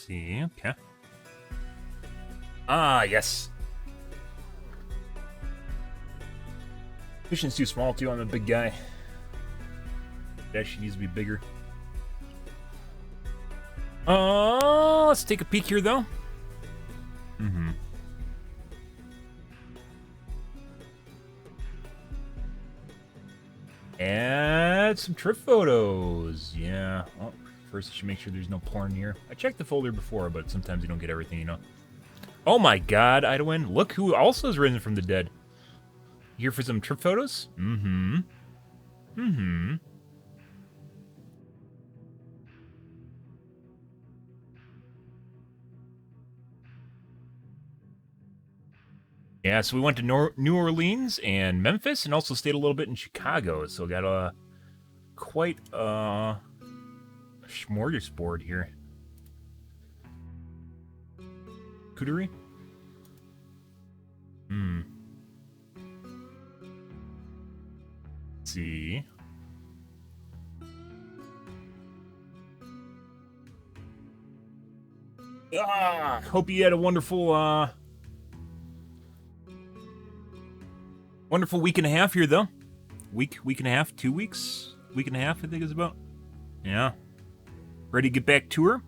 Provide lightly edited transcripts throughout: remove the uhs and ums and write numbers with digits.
see. Okay. Ah, yes. Mission's too small, too. I'm a big guy. That actually needs to be bigger. Let's take a peek here, though. Mm-hmm. Add some trip photos. Yeah. Oh, first I should make sure there's no porn here. I checked the folder before, but sometimes you don't get everything, you know. Oh my god, Idawin. Look who also has risen from the dead. Here for some trip photos? Mm-hmm. Mm-hmm. Yeah, so we went to New Orleans and Memphis and also stayed a little bit in Chicago. So got a quite a smorgasbord here. Cootery? Hmm. Let's see. Hope you had a wonderful wonderful week and a half here, though. Week and a half, 2 weeks? Week and a half, I think is about. Yeah. Ready to get back to her?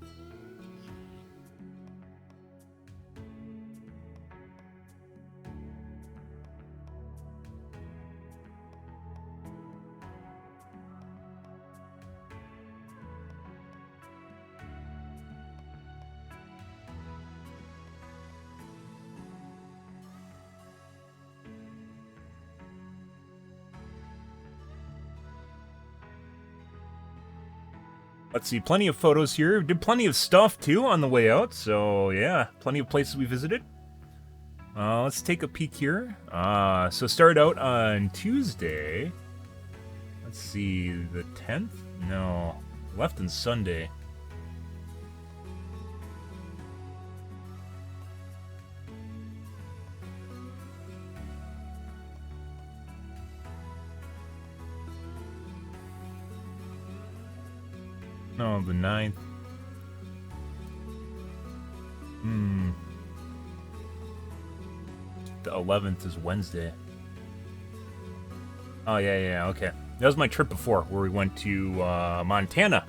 Let's see, plenty of photos here. Did plenty of stuff, too, on the way out. So, yeah, plenty of places we visited. Let's take a peek here. So started out on Tuesday. Let's see, the 10th? No, left on Sunday. No, the 9th. The 11th is Wednesday. Oh, yeah, okay. That was my trip before, where we went to Montana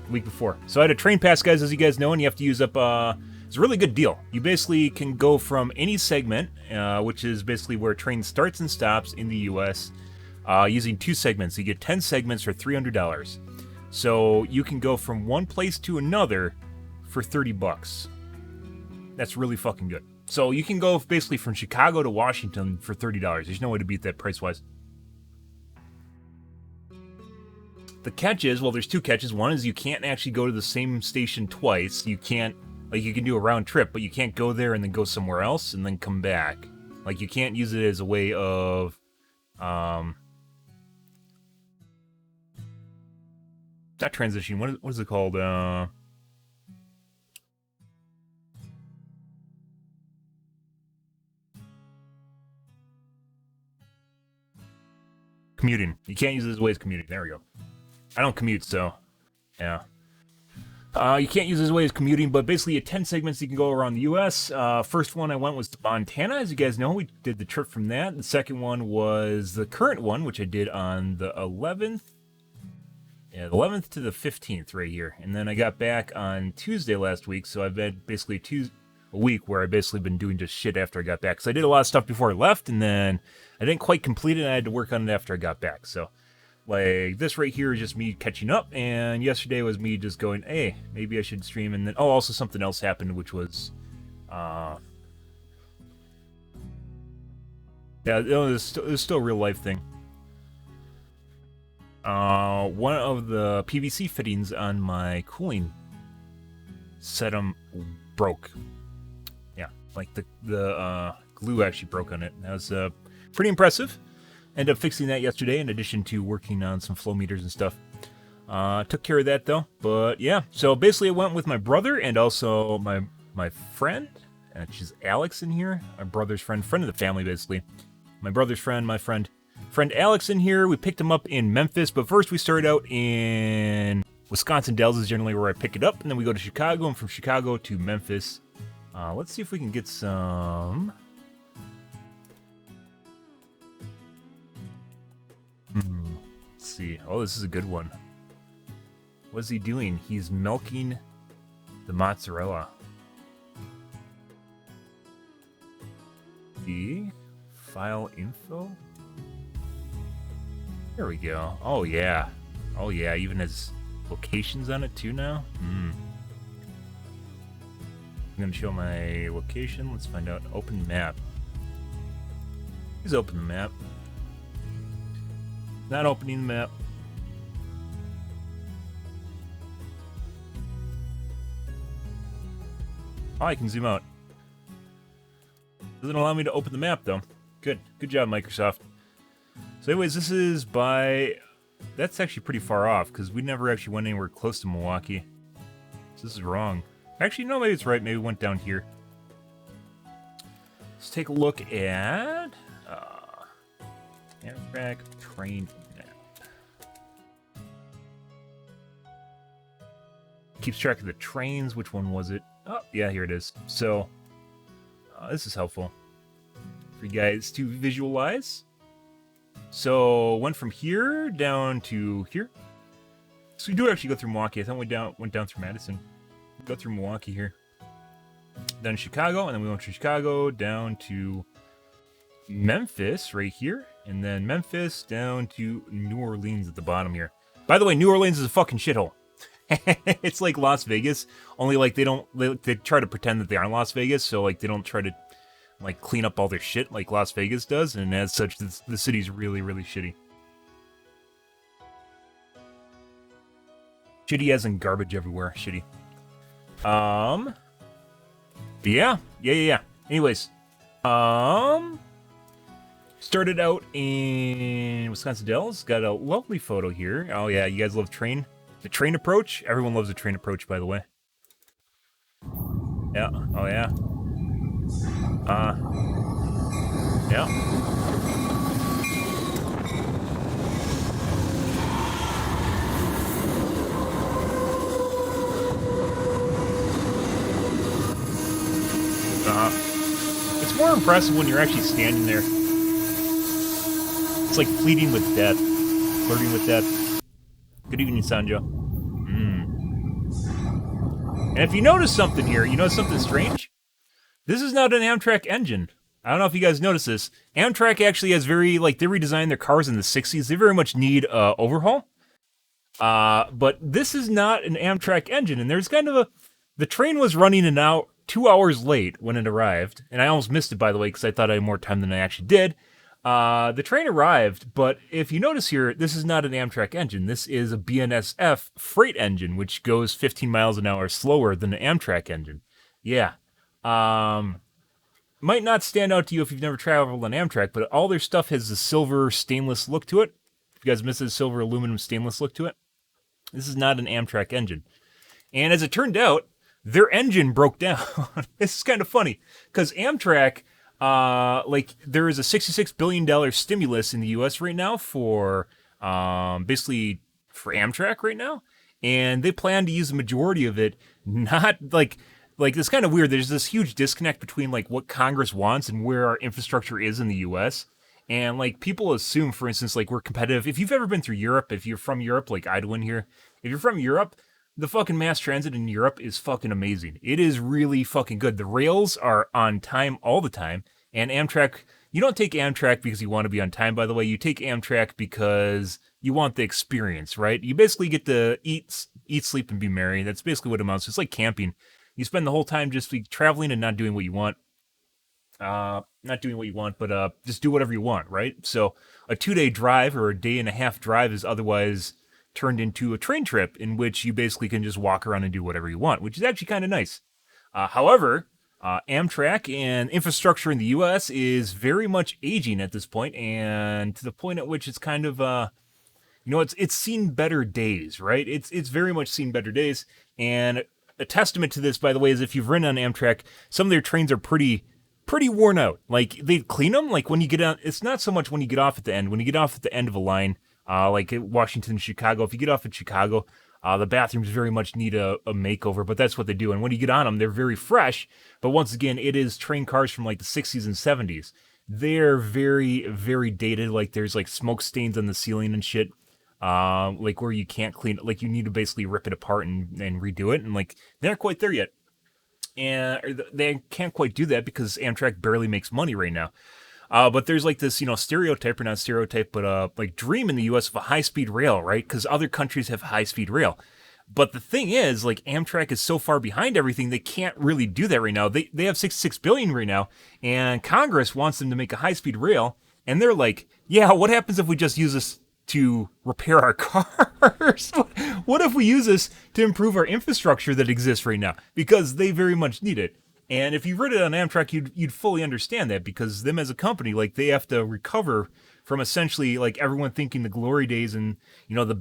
the week before. So I had a train pass, guys, as you guys know, and you have to use up... it's a really good deal. You basically can go from any segment, which is basically where a train starts and stops in the U.S., using 2 segments. You get 10 segments for $300. So you can go from one place to another for $30. That's really fucking good. So you can go basically from Chicago to Washington for $30. There's no way to beat that price-wise. The catch is, well, there's 2 catches. One is you can't actually go to the same station twice. You can't, like, you can do a round trip, but you can't go there and then go somewhere else and then come back. Like, you can't use it as a way of, not transition. What is it called? Commuting. You can't use it as a way as commuting. There we go. I don't commute, so yeah. You can't use it as a way as commuting, but basically you have 10 segments you can go around the U.S. First one I went was to Montana, as you guys know. We did the trip from that. The second one was the current one, which I did on the 11th. Yeah, the 11th to the 15th right here. And then I got back on Tuesday last week, so I've had basically a week where I've basically been doing just shit after I got back. Because I did a lot of stuff before I left, and then I didn't quite complete it, and I had to work on it after I got back. So, like, this right here is just me catching up, and yesterday was me just going, hey, maybe I should stream, and then, oh, also something else happened, which was, yeah, it was still a real life thing. One of the PVC fittings on my cooling system broke. Yeah, like the glue actually broke on it. That was pretty impressive. Ended up fixing that yesterday in addition to working on some flow meters and stuff. Took care of that though. But yeah, so basically I went with my brother and also my friend. She's Alex in here. My brother's friend of the family basically. My brother's friend, my friend Alex in here. We picked him up in Memphis, but first we started out in Wisconsin Dells is generally where I pick it up, and then we go to Chicago, and from Chicago to Memphis. Let's see if we can get some... Let's see. Oh, this is a good one. What's he doing? He's milking the mozzarella. The file info? There we go. Oh, yeah. Oh, yeah. Even has locations on it, too, now? I'm going to show my location. Let's find out. Open map. Please open the map. Not opening the map. Oh, I can zoom out. Doesn't allow me to open the map, though. Good. Good job, Microsoft. So anyways, this is by... That's actually pretty far off, because we never actually went anywhere close to Milwaukee. So this is wrong. Actually, no, maybe it's right. Maybe we went down here. Let's take a look at... Amtrak train map. Keeps track of the trains. Which one was it? Oh, yeah, here it is. So, this is helpful for you guys to visualize. So, went from here down to here. So we do actually go through Milwaukee. I thought we went down through Madison. Go through Milwaukee here. Then Chicago, and then we went from Chicago down to Memphis right here. And then Memphis down to New Orleans at the bottom here. By the way, New Orleans is a fucking shithole. It's like Las Vegas, only like they try to pretend that they aren't Las Vegas, so like they don't try to like clean up all their shit like Las Vegas does, and as such, the city's really, really shitty. Shitty as in garbage everywhere. Shitty. Yeah. Anyways, started out in Wisconsin Dells. Got a lovely photo here. Oh yeah, you guys love the train approach? Everyone loves the train approach, by the way. Yeah. Oh yeah. Yeah. It's more impressive when you're actually standing there. It's like flirting with death. Good evening, Sanjo. And if you notice something here, you notice something strange? This is not an Amtrak engine. I don't know if you guys notice this. Amtrak actually has very, like, they redesigned their cars in the 60s. They very much need overhaul. But this is not an Amtrak engine. And there's kind of the train was running an hour, 2 hours late when it arrived. And I almost missed it, by the way, because I thought I had more time than I actually did. The train arrived, but if you notice here, this is not an Amtrak engine. This is a BNSF freight engine, which goes 15 miles an hour slower than an Amtrak engine. Yeah. Might not stand out to you if you've never traveled on Amtrak, but all their stuff has a silver stainless look to it. If you guys miss the silver aluminum stainless look to it, this is not an Amtrak engine. And as it turned out, their engine broke down. This is kind of funny, because Amtrak... like there is a $66 billion stimulus in the U.S. right now for, basically for Amtrak right now. And they plan to use the majority of it, not like it's kind of weird. There's this huge disconnect between like what Congress wants and where our infrastructure is in the U.S. And like people assume, for instance, like we're competitive. If you've ever been through Europe, if you're from Europe, like Idwin here, if you're from Europe, the fucking mass transit in Europe is fucking amazing. It is really fucking good. The rails are on time all the time. And Amtrak, you don't take Amtrak because you want to be on time, by the way. You take Amtrak because you want the experience, right? You basically get to eat, sleep, and be merry. That's basically what it amounts to. It's like camping. You spend the whole time just traveling and not doing what you want. Not doing what you want, but just do whatever you want, right? So a 2-day drive or a day and a half drive is otherwise turned into a train trip in which you basically can just walk around and do whatever you want, which is actually kind of nice. However, Amtrak and infrastructure in the U.S. is very much aging at this point, and to the point at which it's kind of, it's seen better days, right? It's very much seen better days, and a testament to this, by the way, is if you've ridden on Amtrak, some of their trains are pretty worn out. Like, they clean them, like when you get on, it's not so much when you get off at the end. When you get off at the end of a line, like at Washington, Chicago, if you get off at Chicago, The bathrooms very much need a makeover, but that's what they do. And when you get on them, they're very fresh. But once again, it is train cars from like the 60s and 70s. They're very, very dated. Like there's like smoke stains on the ceiling and shit. Like where you can't clean it. Like you need to basically rip it apart and redo it. And like they're not quite there yet. And they can't quite do that because Amtrak barely makes money right now. But there's like this, stereotype, or not stereotype, but like dream in the U.S. of a high-speed rail, right? Because other countries have high-speed rail. But the thing is, like, Amtrak is so far behind everything, they can't really do that right now. They have $66 billion right now, and Congress wants them to make a high-speed rail, and they're like, yeah, what happens if we just use this to repair our cars? What if we use this to improve our infrastructure that exists right now? Because they very much need it. And if you read it on Amtrak, you'd fully understand that, because them as a company, like, they have to recover from essentially like everyone thinking the glory days and the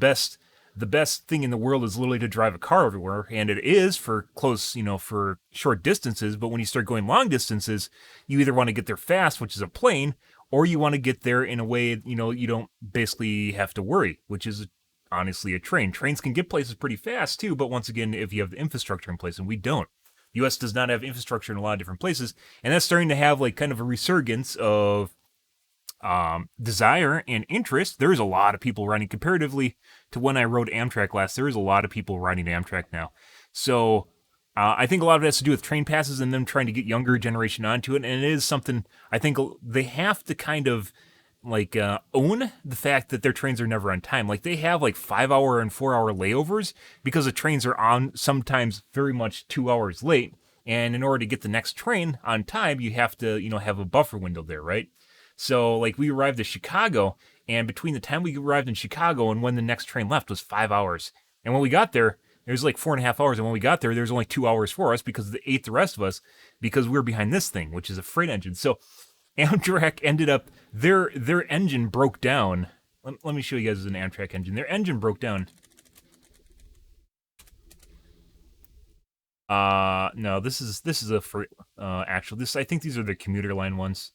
best thing in the world is literally to drive a car everywhere, and it is for close, for short distances. But when you start going long distances, you either want to get there fast, which is a plane, or you want to get there in a way, you don't basically have to worry, which is honestly a train. Trains can get places pretty fast too, but once again, if you have the infrastructure in place, and we don't. U.S. does not have infrastructure in a lot of different places, and that's starting to have like kind of a resurgence of desire and interest. There's a lot of people riding comparatively to when I rode Amtrak last. There is a lot of people riding Amtrak now. So I think a lot of it has to do with train passes and them trying to get younger generation onto it. And it is something I think they have to kind of like own the fact that their trains are never on time. Like they have like 5-hour and 4-hour layovers because the trains are on sometimes very much 2 hours late. And in order to get the next train on time, you have to, have a buffer window there, right? So, like, we arrived at Chicago, and between the time we arrived in Chicago and when the next train left was 5 hours. And when we got there, it was like 4.5 hours. And when we got there, there was only 2 hours for us because they ate the rest of us because we were behind this thing, which is a freight engine. So, Amtrak ended up, their engine broke down. Let me show you guys an Amtrak engine. Their engine broke down. No, this is a freight, I think these are the commuter line ones.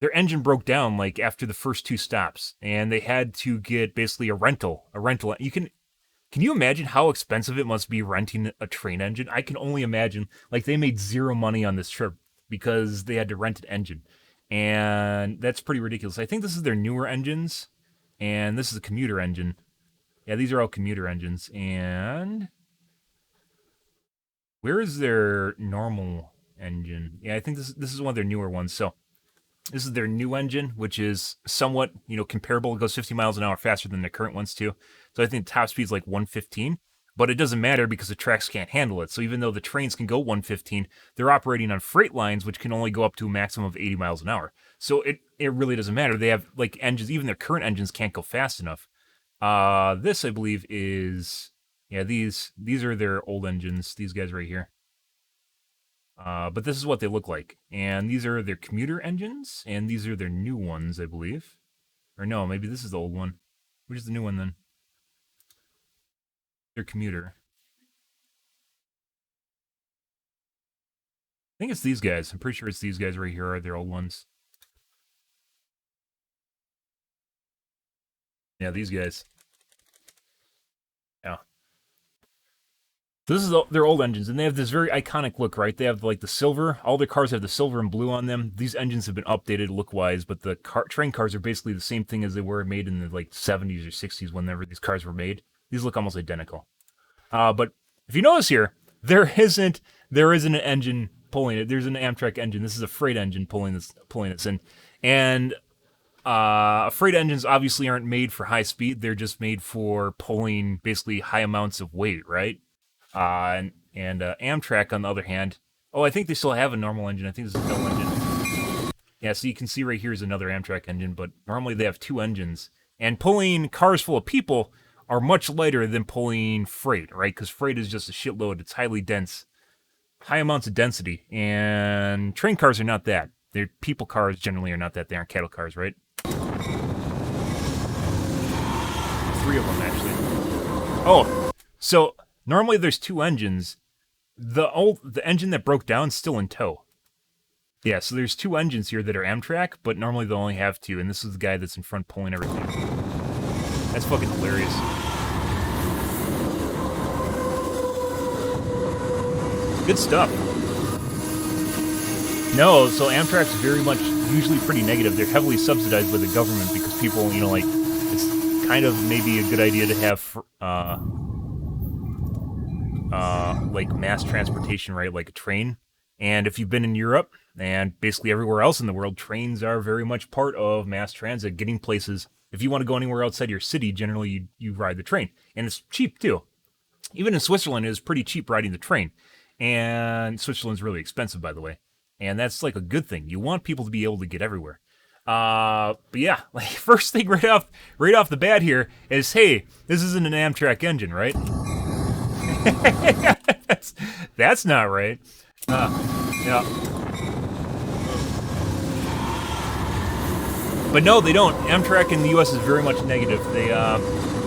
Their engine broke down like after the first 2 stops, and they had to get basically a rental. Can you imagine how expensive it must be renting a train engine? I can only imagine. Like they made zero money on this trip because they had to rent an engine, and that's pretty ridiculous. I think this is their newer engines, and this is a commuter engine. Yeah, these are all commuter engines. And where is their normal engine? Yeah, I think this is one of their newer ones. So. This is their new engine, which is somewhat, comparable. It goes 50 miles an hour faster than the current ones, too. So I think the top speed is like 115. But it doesn't matter because the tracks can't handle it. So even though the trains can go 115, they're operating on freight lines, which can only go up to a maximum of 80 miles an hour. So it really doesn't matter. They have, like, engines. Even their current engines can't go fast enough. This, I believe, is... Yeah, these are their old engines. These guys right here. But this is what they look like. And these are their commuter engines, and these are their new ones, I believe. Or no, maybe this is the old one. Which is the new one, then? Their commuter. I think it's these guys. I'm pretty sure it's these guys right here are their old ones. Yeah, these guys. Yeah. This is their old engines, and they have this very iconic look, right? They have like the silver. All their cars have the silver and blue on them. These engines have been updated look-wise, but the train cars are basically the same thing as they were made in the like 70s or 60s whenever these cars were made. These look almost identical. But if you notice here, there isn't an engine pulling it. There's an Amtrak engine. This is a freight engine pulling this in, and freight engines obviously aren't made for high speed. They're just made for pulling basically high amounts of weight, right? And Amtrak, on the other hand, I think they still have a normal engine. I think this is a double engine. Yeah, so you can see right here is another Amtrak engine, but normally they have 2 engines. And pulling cars full of people are much lighter than pulling freight, right? Because freight is just a shitload. It's highly dense, high amounts of density. And train cars are not that. They're people cars generally are not that. They aren't cattle cars, right? 3 of them, actually. Oh, so... Normally there's 2 engines. The engine that broke down is still in tow. Yeah, so there's 2 engines here that are Amtrak, but normally they'll only have 2, and this is the guy that's in front pulling everything. That's fucking hilarious. Good stuff. No, so Amtrak's very much usually pretty negative. They're heavily subsidized by the government because people, like, it's kind of maybe a good idea to have, like mass transportation, right? Like a train. And if you've been in Europe and basically everywhere else in the world, trains are very much part of mass transit, getting places. If you want to go anywhere outside your city, generally you ride the train. And it's cheap too. Even in Switzerland, it is pretty cheap riding the train. And Switzerland's really expensive, by the way. And that's like a good thing. You want people to be able to get everywhere. But yeah, like first thing right off the bat here is, hey, this isn't an Amtrak engine, right? that's not right. Yeah. But no, they don't. Amtrak in the U.S. is very much negative.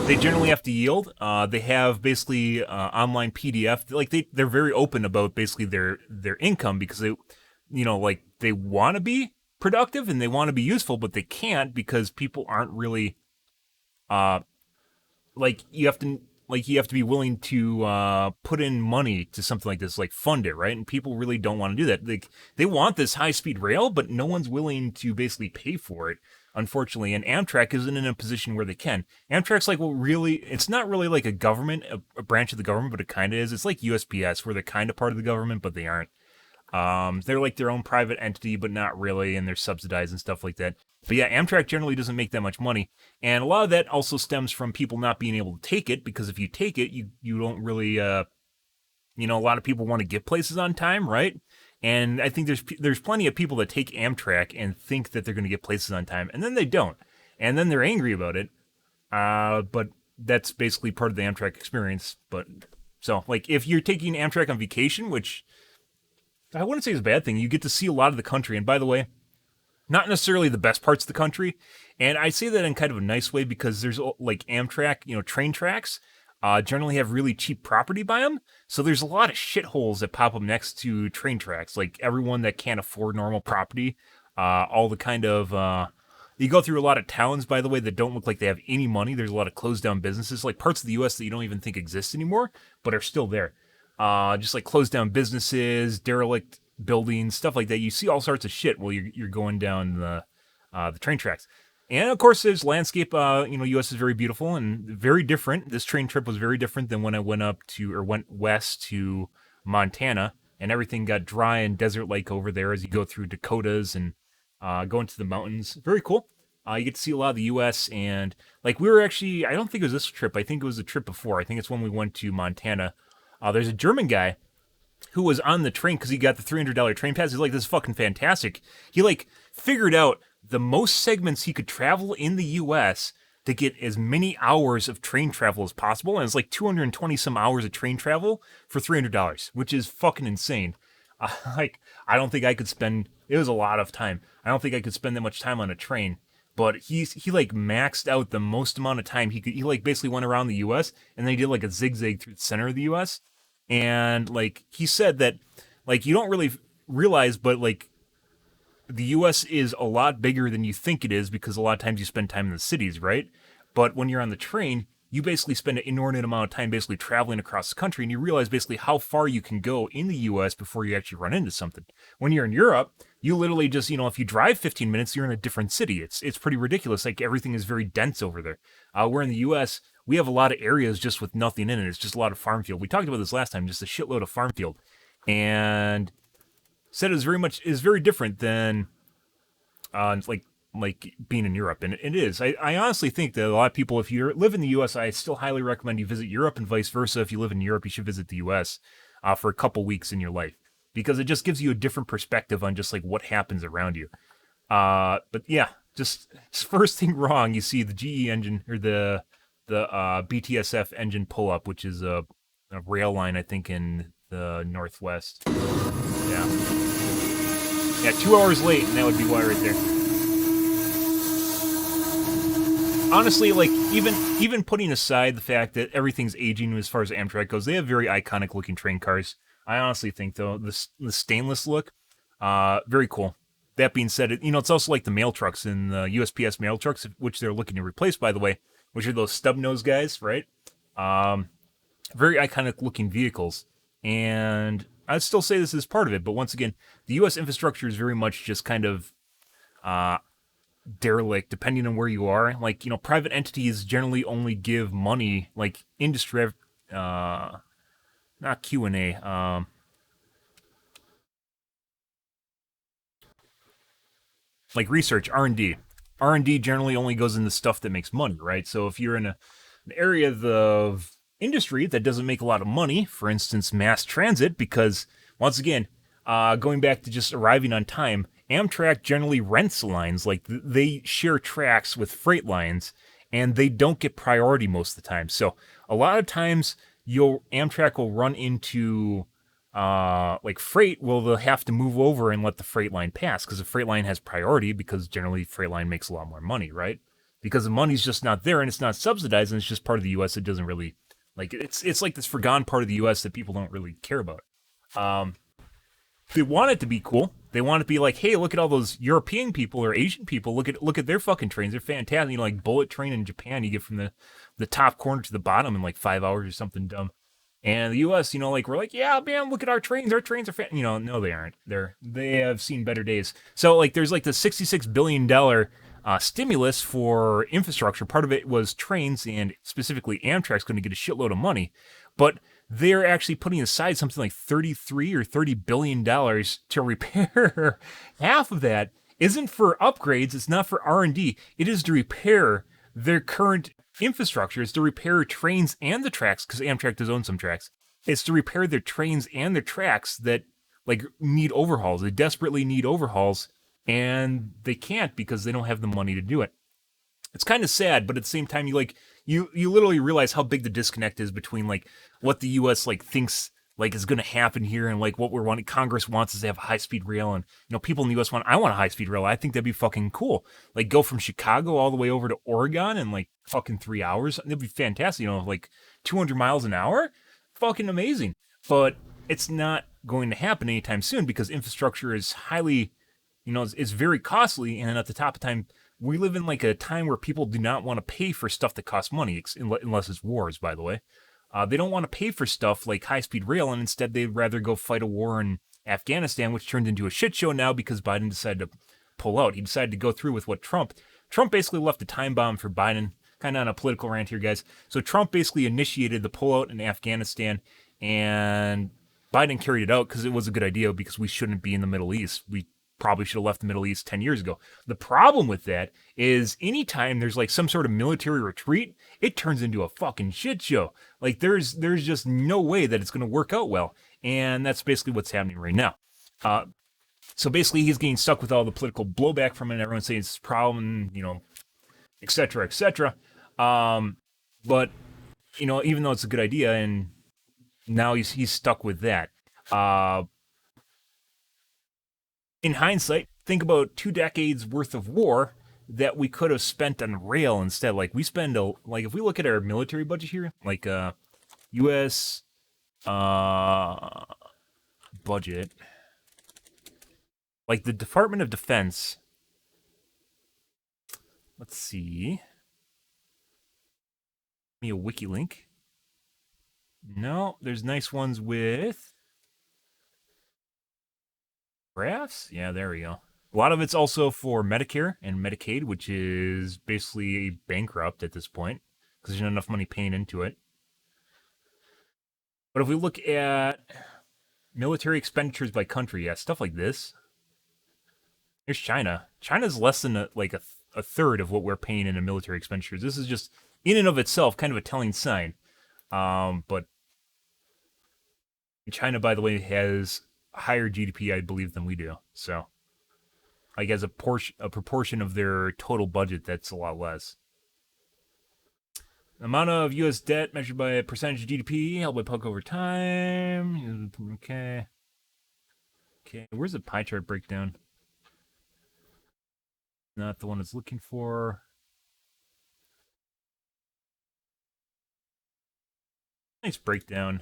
They generally have to yield. They have basically online PDF. Like they're very open about basically their income because they, like they want to be productive and they want to be useful, but they can't because people aren't really, like you have to be willing to put in money to something like this, like fund it, right? And people really don't want to do that. They want this high-speed rail, but no one's willing to basically pay for it, unfortunately. And Amtrak isn't in a position where they can. Amtrak's like, well, really, it's not really like a government, a branch of the government, but it kind of is. It's like USPS, where they're kind of part of the government, but they aren't. They're like their own private entity, but not really, and they're subsidized and stuff like that. But yeah, Amtrak generally doesn't make that much money, and a lot of that also stems from people not being able to take it, because if you take it, you don't really, a lot of people want to get places on time, right? And I think there's plenty of people that take Amtrak and think that they're going to get places on time, and then they don't, and then they're angry about it, but that's basically part of the Amtrak experience. But so, like, if you're taking Amtrak on vacation, which I wouldn't say is a bad thing, you get to see a lot of the country. And by the way, not necessarily the best parts of the country. And I say that in kind of a nice way because there's like Amtrak, train tracks generally have really cheap property by them. So there's a lot of shitholes that pop up next to train tracks. Like everyone that can't afford normal property, all the kind of, you go through a lot of towns, by the way, that don't look like they have any money. There's a lot of closed down businesses, like parts of the U.S. that you don't even think exist anymore, but are still there. Just like closed down businesses, derelict buildings, stuff like that. You see all sorts of shit while you're going down the train tracks. And of course, there's landscape. U.S. is very beautiful and very different. This train trip was very different than when I went west to Montana, and everything got dry and desert-like over there as you go through Dakotas and go into the mountains. Very cool. You get to see a lot of the U.S. and like we were actually, I don't think it was this trip. I think it was the trip before. I think it's when we went to Montana. There's a German guy who was on the train because he got the $300 train pass. He's like, this is fucking fantastic. He like figured out the most segments he could travel in the U.S. to get as many hours of train travel as possible. And it's like 220 some hours of train travel for $300, which is fucking insane. I don't think I could spend, it was a lot of time. I don't think I could spend that much time on a train. But he like maxed out the most amount of time he could. He like basically went around the U.S. and then he did like a zigzag through the center of the U.S. And like he said that like you don't really realize, but like the U.S. is a lot bigger than you think it is because a lot of times you spend time in the cities, right? But when you're on the train, you basically spend an inordinate amount of time basically traveling across the country, and you realize basically how far you can go in the U.S. before you actually run into something. When you're in Europe, you literally just, if you drive 15 minutes, you're in a different city. It's pretty ridiculous. Like everything is very dense over there. Where in the U.S., we have a lot of areas just with nothing in it. It's just a lot of farm field. We talked about this last time, just a shitload of farm field. And said it was very different than like being in Europe, and it is. I honestly think that a lot of people, if you live in the U.S., I still highly recommend you visit Europe, and vice versa. If you live in Europe, you should visit the U.S. For a couple weeks in your life, because it just gives you a different perspective on just like what happens around you. But yeah, just first thing wrong, you see the GE engine or the BTSF engine pull up, which is a rail line, I think, in the Northwest. Yeah, 2 hours late, and that would be why right there. Honestly, like, even putting aside the fact that everything's aging as far as Amtrak goes, they have very iconic looking train cars. I honestly think, though, the stainless look, very cool. That being said, it's also like the mail trucks in the USPS mail trucks, which they're looking to replace, by the way, which are those stub nose guys, right? Very iconic looking vehicles. And I'd still say this is part of it, but once again, the U.S. infrastructure is very much just kind of uh, derelict, depending on where you are. Like, private entities generally only give money, like industry, not Q&A, like research, R&D. R&D generally only goes into stuff that makes money, right? So if you're in an area of industry that doesn't make a lot of money, for instance, mass transit, because once again, going back to just arriving on time, Amtrak generally rents lines, like they share tracks with freight lines, and they don't get priority most of the time. So a lot of times, you'll Amtrak will run into like freight, well, they'll have to move over and let the freight line pass because the freight line has priority because generally freight line makes a lot more money, right? Because the money's just not there and it's not subsidized and it's just part of the U.S. It doesn't really like it's like this forgotten part of the U.S. that people don't really care about. Um, they want it to be cool. They want it to be like, hey, look at all those European people or Asian people. Look at their fucking trains. They're fantastic. Like bullet train in Japan, you get from the top corner to the bottom in like 5 hours or something dumb. And the U.S., like we're like, yeah, man, look at our trains. Our trains are, no, they aren't. They have seen better days. So like, there's like the $66 billion stimulus for infrastructure. Part of it was trains, and specifically Amtrak's going to get a shitload of money, but they're actually putting aside something like 33 or 30 billion dollars to repair. Half of that isn't for upgrades. It's not for R&D. It is to repair their current infrastructure. Is to repair trains and the tracks, because Amtrak does own some tracks. It's to repair their trains and their tracks that like need overhauls. They desperately need overhauls, and they can't because they don't have the money to do it. It's kind of sad, but at the same time, you literally realize how big the disconnect is between like what the U.S. like thinks like is going to happen here and like what we're wanting. Congress wants us to have high speed rail, and people in the U.S. I want a high speed rail. I think that'd be fucking cool. Like go from Chicago all the way over to Oregon in like fucking 3 hours. That'd be fantastic. Like 200 miles an hour, fucking amazing. But it's not going to happen anytime soon because infrastructure is highly, it's very costly, and at the top of time we live in like a time where people do not want to pay for stuff that costs money, unless it's wars, by the way. They don't want to pay for stuff like high speed rail, and instead they'd rather go fight a war in Afghanistan, which turned into a shit show now because Biden decided to pull out. He decided to go through with what Trump basically left a time bomb for Biden, kind of on a political rant here, guys. So Trump basically initiated the pullout in Afghanistan, and Biden carried it out because it was a good idea because we shouldn't be in the Middle East. We probably should have left the Middle East 10 years ago. The problem with that is anytime there's like some sort of military retreat, it turns into a fucking shit show. Like there's just no way that it's going to work out well. And that's basically what's happening right now. So basically he's getting stuck with all the political blowback from it. And everyone's saying it's a problem, et cetera, et cetera. But, even though it's a good idea and now he's stuck with that. In hindsight, think about 2 decades worth of war that we could have spent on rail instead. Like we spend if we look at our military budget here, like U.S. Budget, like the Department of Defense. Let's see. Give me a wiki link. No, there's nice ones with graphs? Yeah, there we go. A lot of it's also for Medicare and Medicaid, which is basically bankrupt at this point because there's not enough money paying into it. But if we look at military expenditures by country, yeah, stuff like this. Here's China. China's less than a third of what we're paying into military expenditures. This is just in and of itself kind of a telling sign. But China, by the way, has higher GDP, I believe, than we do. So, like as a proportion of their total budget, that's a lot less. The amount of U.S. debt measured by a percentage of GDP held by public over time. Okay. Where's the pie chart breakdown? Not the one it's looking for. Nice breakdown.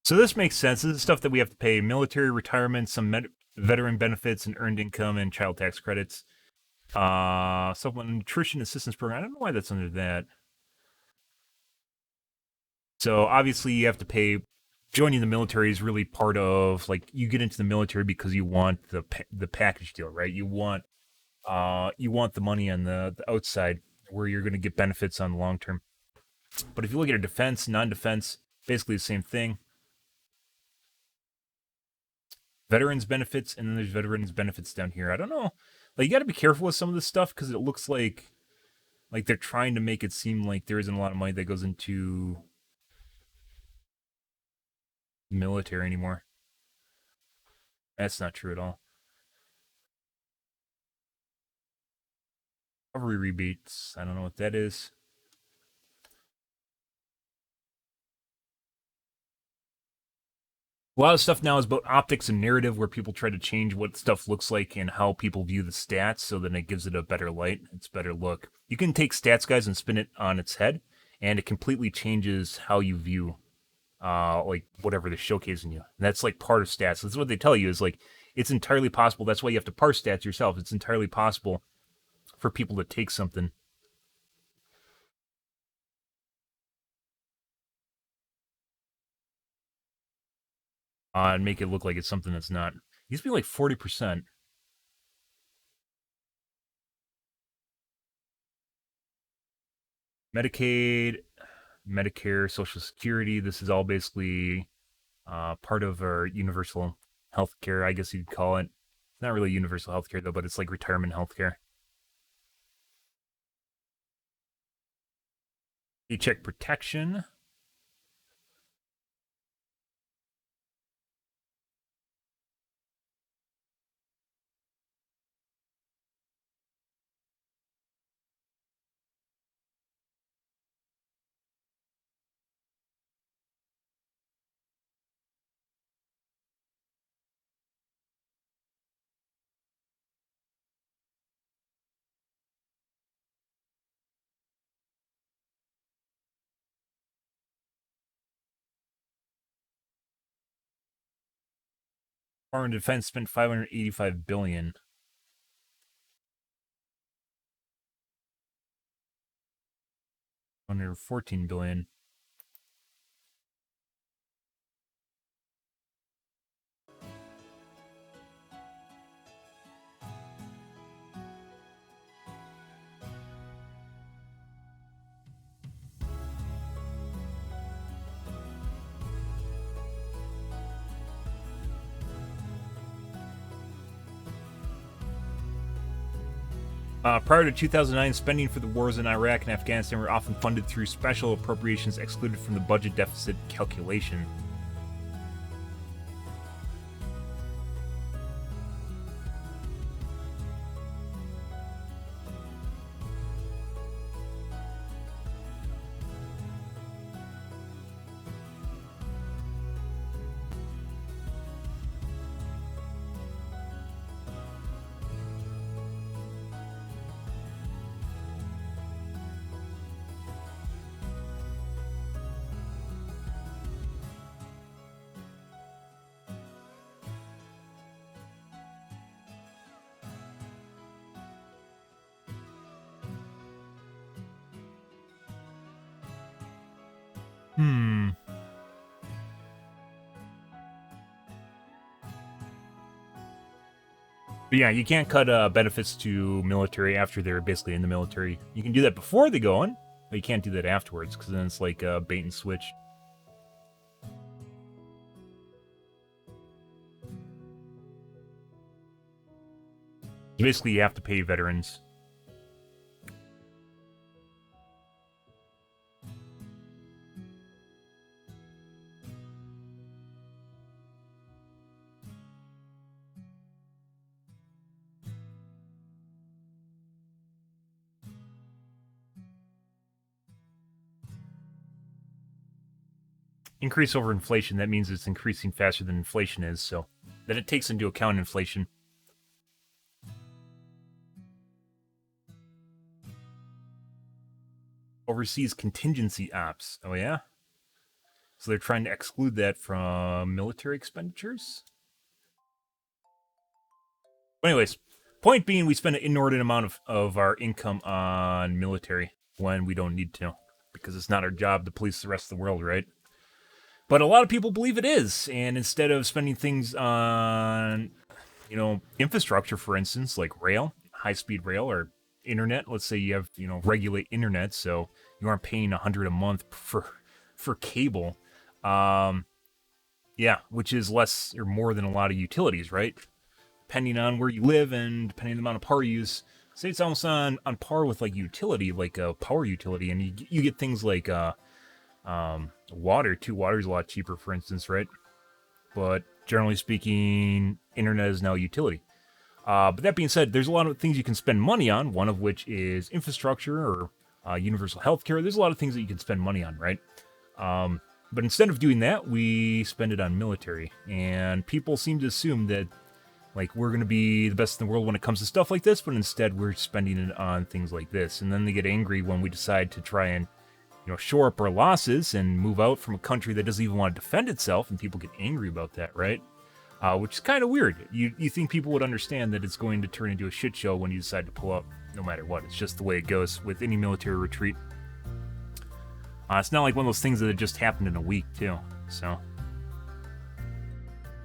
So this makes sense. This is stuff that we have to pay: military retirement, some veteran benefits, and earned income and child tax credits. Supplement nutrition assistance program. I don't know why that's under that. So obviously you have to pay. Joining the military is really part of like you get into the military because you want the package deal, right? You want the money on the outside where you're going to get benefits on the long term. But if you look at a defense, non-defense, basically the same thing. Veterans benefits, and then there's veterans benefits down here. I don't know. Like you got to be careful with some of this stuff because it looks like they're trying to make it seem like there isn't a lot of money that goes into the military anymore. That's not true at all. Recovery rebates. I don't know what that is. A lot of stuff now is about optics and narrative, where people try to change what stuff looks like and how people view the stats, so then it gives it a better light. It's a better look. You can take stats, guys, and spin it on its head, and it completely changes how you view, like whatever they're showcasing you. And that's like part of stats. That's what they tell you is like it's entirely possible. That's why you have to parse stats yourself. It's entirely possible for people to take something and make it look like it's something that's not. It used to be like 40%. Medicaid, Medicare, Social Security. This is all basically part of our universal health care, I guess you'd call it. It's not really universal health care, though, but it's like retirement health care. Paycheck protection. Foreign defense spent 585 billion. 114 billion. Prior to 2009, spending for the wars in Iraq and Afghanistan were often funded through special appropriations excluded from the budget deficit calculation. Hmm. But yeah, you can't cut benefits to military after they're basically in the military. You can do that before they go in, but you can't do that afterwards because then it's like bait and switch. Basically, you have to pay veterans. Increase over inflation. That means it's increasing faster than inflation is, so that it takes into account inflation. Overseas contingency ops. Oh, yeah? So they're trying to exclude that from military expenditures? But anyways, Point being, we spend an inordinate amount of our income on military when we don't need to, because it's not our job to police the rest of the world, right? But a lot of people believe it is, and instead of spending things on, infrastructure, for instance, like rail, high-speed rail, or internet, let's say you have, regulate internet, so you aren't paying $100 a month for cable, which is less or more than a lot of utilities, right? Depending on where you live and depending on the amount of power you use, say it's almost on par with like utility, like a power utility, and you get things like water too. Water is a lot cheaper, for instance, right? But generally speaking, internet is now a utility. But that being said, there's a lot of things you can spend money on. One of which is infrastructure or universal healthcare. There's a lot of things that you can spend money on, right? But instead of doing that, we spend it on military, and people seem to assume that like we're going to be the best in the world when it comes to stuff like this, but instead we're spending it on things like this. And then they get angry when we decide to try and, shore up our losses and move out from a country that doesn't even want to defend itself, and people get angry about that, right? Which is kind of weird. You think people would understand that it's going to turn into a shit show when you decide to pull up, no matter what. It's just the way it goes with any military retreat. It's not like one of those things that just happened in a week, too. So...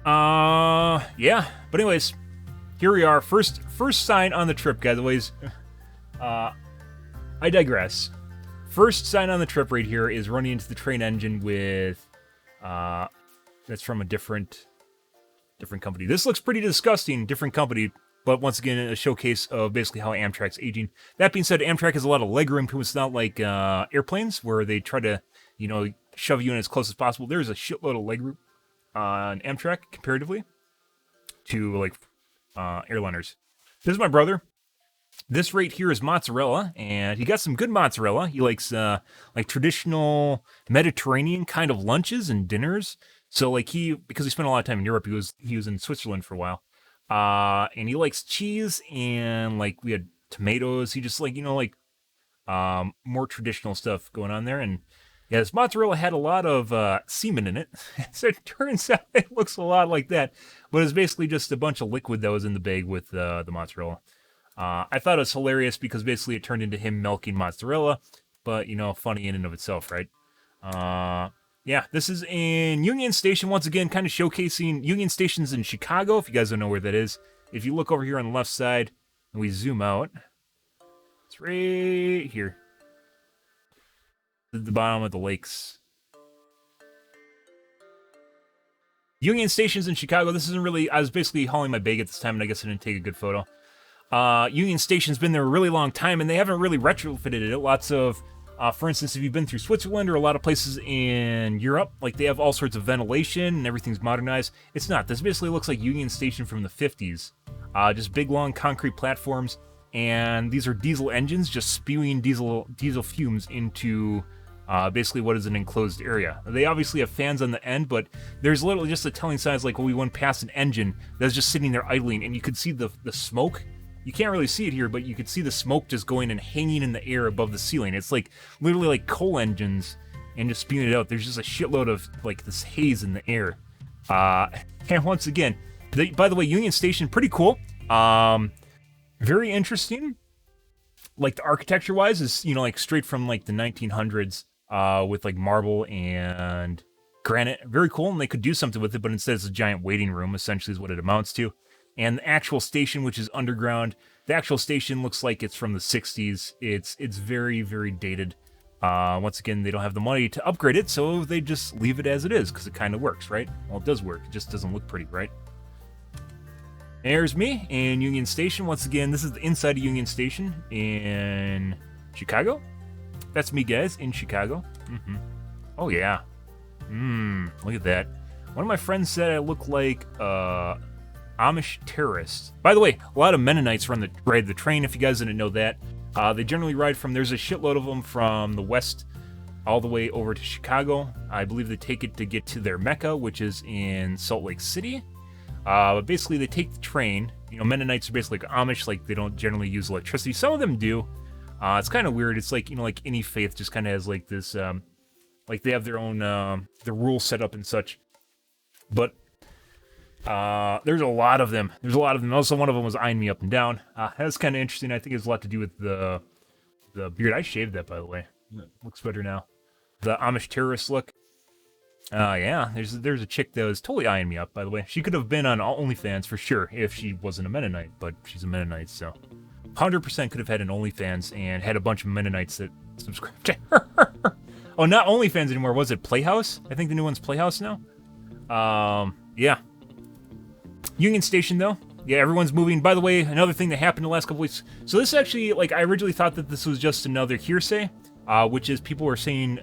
yeah. But anyways, here we are. First sign on the trip, guys. Anyways, I digress. First sign on the trip right here is running into the train engine with, that's from a different company. This looks pretty disgusting, different company, but once again, a showcase of basically how Amtrak's aging. That being said, Amtrak has a lot of legroom to it. It's not like, airplanes where they try to, shove you in as close as possible. There's a shitload of legroom on Amtrak comparatively to like airliners. This is my brother. This right here is mozzarella, and he got some good mozzarella. He likes like traditional Mediterranean kind of lunches and dinners. So like because he spent a lot of time in Europe, he was in Switzerland for a while, and he likes cheese, and like we had tomatoes. He just like more traditional stuff going on there. And yeah, this mozzarella had a lot of semen in it. So it turns out it looks a lot like that. But it's basically just a bunch of liquid that was in the bag with the mozzarella. I thought it was hilarious because basically it turned into him milking mozzarella. But, funny in and of itself, right? Yeah, this is in Union Station. Once again, kind of showcasing Union Station's in Chicago, if you guys don't know where that is. If you look over here on the left side and we zoom out, it's right here. The bottom of the lakes. Union Station's in Chicago. This isn't really... I was basically hauling my bag at this time, and I guess I didn't take a good photo. Union Station's been there a really long time, and they haven't really retrofitted it. Lots of... for instance, if you've been through Switzerland or a lot of places in Europe, like they have all sorts of ventilation and everything's modernized. It's not. This basically looks like Union Station from the 50s. Just big, long concrete platforms, and these are diesel engines just spewing diesel fumes into... basically what is an enclosed area. They obviously have fans on the end, but there's literally just a telling signs like when we went past an engine that's just sitting there idling, and you could see the smoke. You can't really see it here, but you could see the smoke just going and hanging in the air above the ceiling. It's like literally like coal engines and just spewing it out. There's just a shitload of like this haze in the air. And once again, by the way, Union Station, pretty cool. Very interesting. Like the architecture wise is, like straight from like the 1900s. With like marble and granite. Very cool, and they could do something with it, but instead it's a giant waiting room, essentially is what it amounts to. And the actual station, which is underground, the actual station looks like it's from the 60s. It's very, very dated. Once again, they don't have the money to upgrade it, so they just leave it as it is, because it kind of works, right? Well, it does work, it just doesn't look pretty, right? There's me in Union Station. Once again, this is the inside of Union Station in Chicago. That's me, guys, in Chicago. Oh, yeah. Look at that. One of my friends said I look like Amish terrorists. By the way, a lot of Mennonites ride the train, if you guys didn't know that. They generally ride there's a shitload of them from the west all the way over to Chicago. I believe they take it to get to their Mecca, which is in Salt Lake City. But basically, they take the train. Mennonites are basically like Amish, like they don't generally use electricity. Some of them do. It's kind of weird. It's like, like any faith just kind of has like this, like they have their own, their rules set up and such. But There's a lot of them. There's a lot of them. Also, one of them was eyeing me up and down. That's kind of interesting. I think it has a lot to do with the beard. I shaved that, by the way. It looks better now. The Amish terrorist look. Yeah, there's a chick that was totally eyeing me up, by the way. She could have been on OnlyFans for sure if she wasn't a Mennonite, but she's a Mennonite, so 100% could have had an OnlyFans and had a bunch of Mennonites that subscribed to her. Oh, not OnlyFans anymore. Was it Playhouse? I think the new one's Playhouse now. Yeah. Union Station, though. Yeah, everyone's moving. By the way, another thing that happened the last couple weeks. So this actually, like, I originally thought that this was just another hearsay, which is people were saying,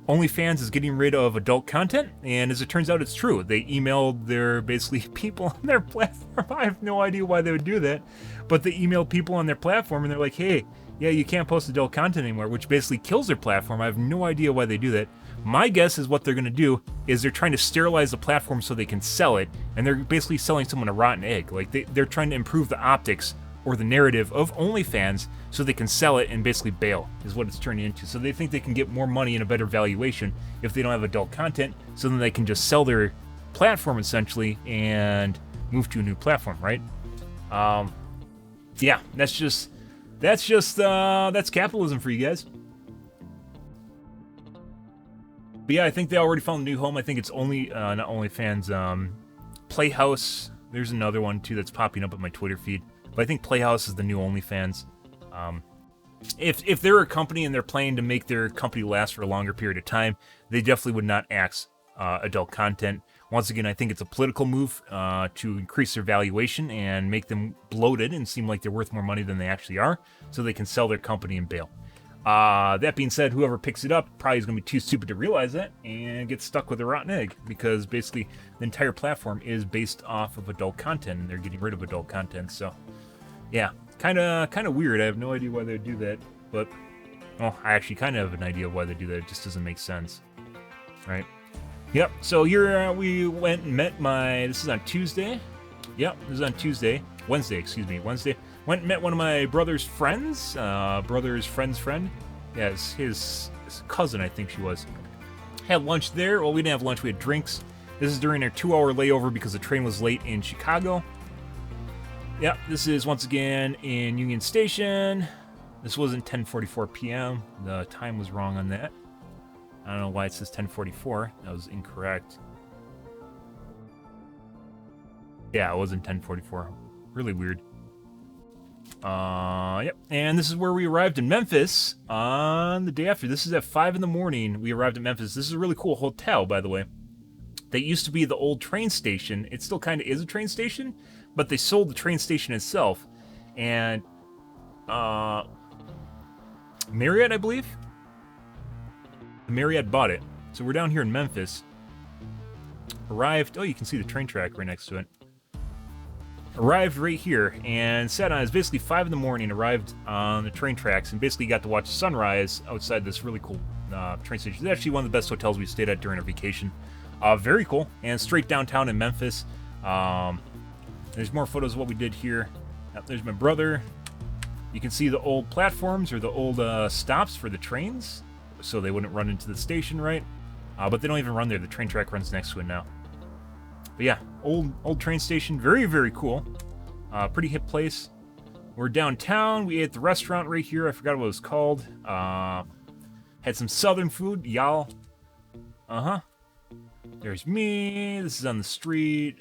OnlyFans is getting rid of adult content, and as it turns out, it's true. They emailed their, basically, people on their platform. I have no idea why they would do that, but they emailed people on their platform, and they're like, hey, yeah, you can't post adult content anymore, which basically kills their platform. I have no idea why they do that. My guess is what they're going to do is they're trying to sterilize the platform so they can sell it, and they're basically selling someone a rotten egg. Like, they're trying to improve the optics or the narrative of OnlyFans so they can sell it and basically bail, is what it's turning into. So they think they can get more money and a better valuation if they don't have adult content, so then they can just sell their platform, essentially, and move to a new platform, right? Yeah, that's capitalism for you guys. But yeah, I think they already found a new home. I think it's not OnlyFans, Playhouse. There's another one, too, that's popping up on my Twitter feed. But I think Playhouse is the new OnlyFans. If they're a company and they're planning to make their company last for a longer period of time, they definitely would not axe adult content. Once again, I think it's a political move to increase their valuation and make them bloated and seem like they're worth more money than they actually are, so they can sell their company and bail. That being said, whoever picks it up probably is going to be too stupid to realize that and get stuck with a rotten egg, because basically the entire platform is based off of adult content, and they're getting rid of adult content. So, yeah, kind of weird. I have no idea why they would do that, but well, I actually kind of have an idea why they do that. It just doesn't make sense, right? Yep. So here we went and met this is on Tuesday. Yep, this is on Wednesday. Wednesday. Went and met one of my brother's friends, brother's friend's friend. Yeah, his cousin, I think she was. Had lunch there. Well, we didn't have lunch, we had drinks. This is during our 2-hour layover because the train was late in Chicago. Yep, this is once again in Union Station. This wasn't 10:44 p.m. The time was wrong on that. I don't know why it says 10:44. That was incorrect. Yeah, it wasn't 10:44. Really weird. Yep. And this is where we arrived in Memphis on the day after. This is at 5 in the morning. We arrived in Memphis. This is a really cool hotel, by the way. That used to be the old train station. It still kind of is a train station, but they sold the train station itself. And, Marriott, I believe? The Marriott bought it. So we're down here in Memphis. Arrived. Oh, you can see the train track right next to it. Arrived right here and sat on. It's basically 5 in the morning. Arrived on the train tracks and basically got to watch sunrise outside this really cool train station. It's actually one of the best hotels we stayed at during our vacation. Very cool. And straight downtown in Memphis. There's more photos of what we did here. There's my brother. You can see the old platforms or the old stops for the trains, so they wouldn't run into the station, right? But they don't even run there. The train track runs next to it now. But yeah, old train station, very, very cool. Pretty hip place. We're downtown. We ate at the restaurant right here. I forgot what it was called. Had some southern food, y'all. There's me. This is on the street.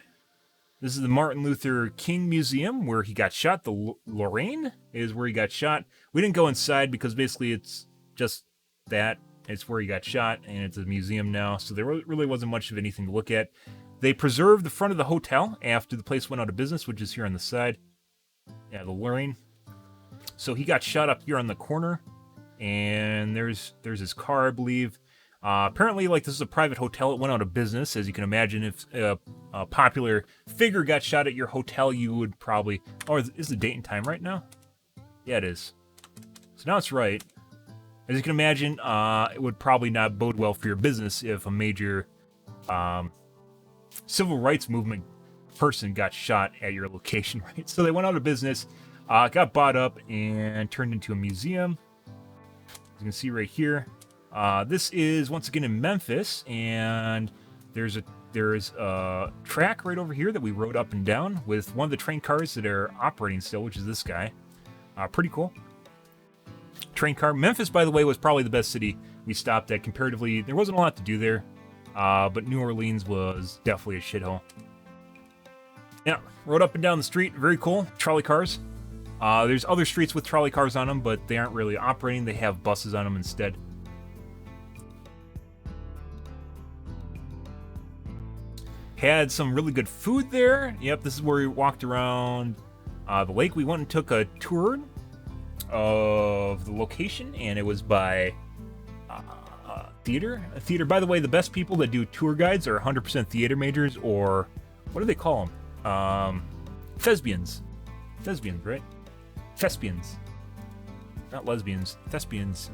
This is the Martin Luther King Museum where he got shot. The Lorraine is where he got shot. We didn't go inside because basically it's just that. It's where he got shot, and it's a museum now, so there really wasn't much of anything to look at. They preserved the front of the hotel after the place went out of business, which is here on the side. Yeah, the Lorraine. So he got shot up here on the corner, and there's his car, I believe. Apparently, like, this is a private hotel. It went out of business. As you can imagine, if a popular figure got shot at your hotel, you would probably... Oh, is the date and time right now? Yeah, it is. So now it's right. As you can imagine, it would probably not bode well for your business if a major civil rights movement person got shot at your location, right? So they went out of business, got bought up, and turned into a museum. As you can see right here. This is once again in Memphis, and they there's a track right over here that we rode up and down with one of the train cars that are operating still, which is this guy. Pretty cool. Train car. Memphis, by the way, was probably the best city we stopped at comparatively. There wasn't a lot to do there, but New Orleans was definitely a shithole. Yeah, rode up and down the street. Very cool. Trolley cars. There's other streets with trolley cars on them, but they aren't really operating. They have buses on them instead. Had some really good food there. Yep, this is where we walked around the lake. We went and took a tour of the location, and it was by theater. A theater. By the way, the best people that do tour guides are 100% theater majors, or what do they call them? Thespians. Thespians, right? Thespians. Not lesbians. Thespians.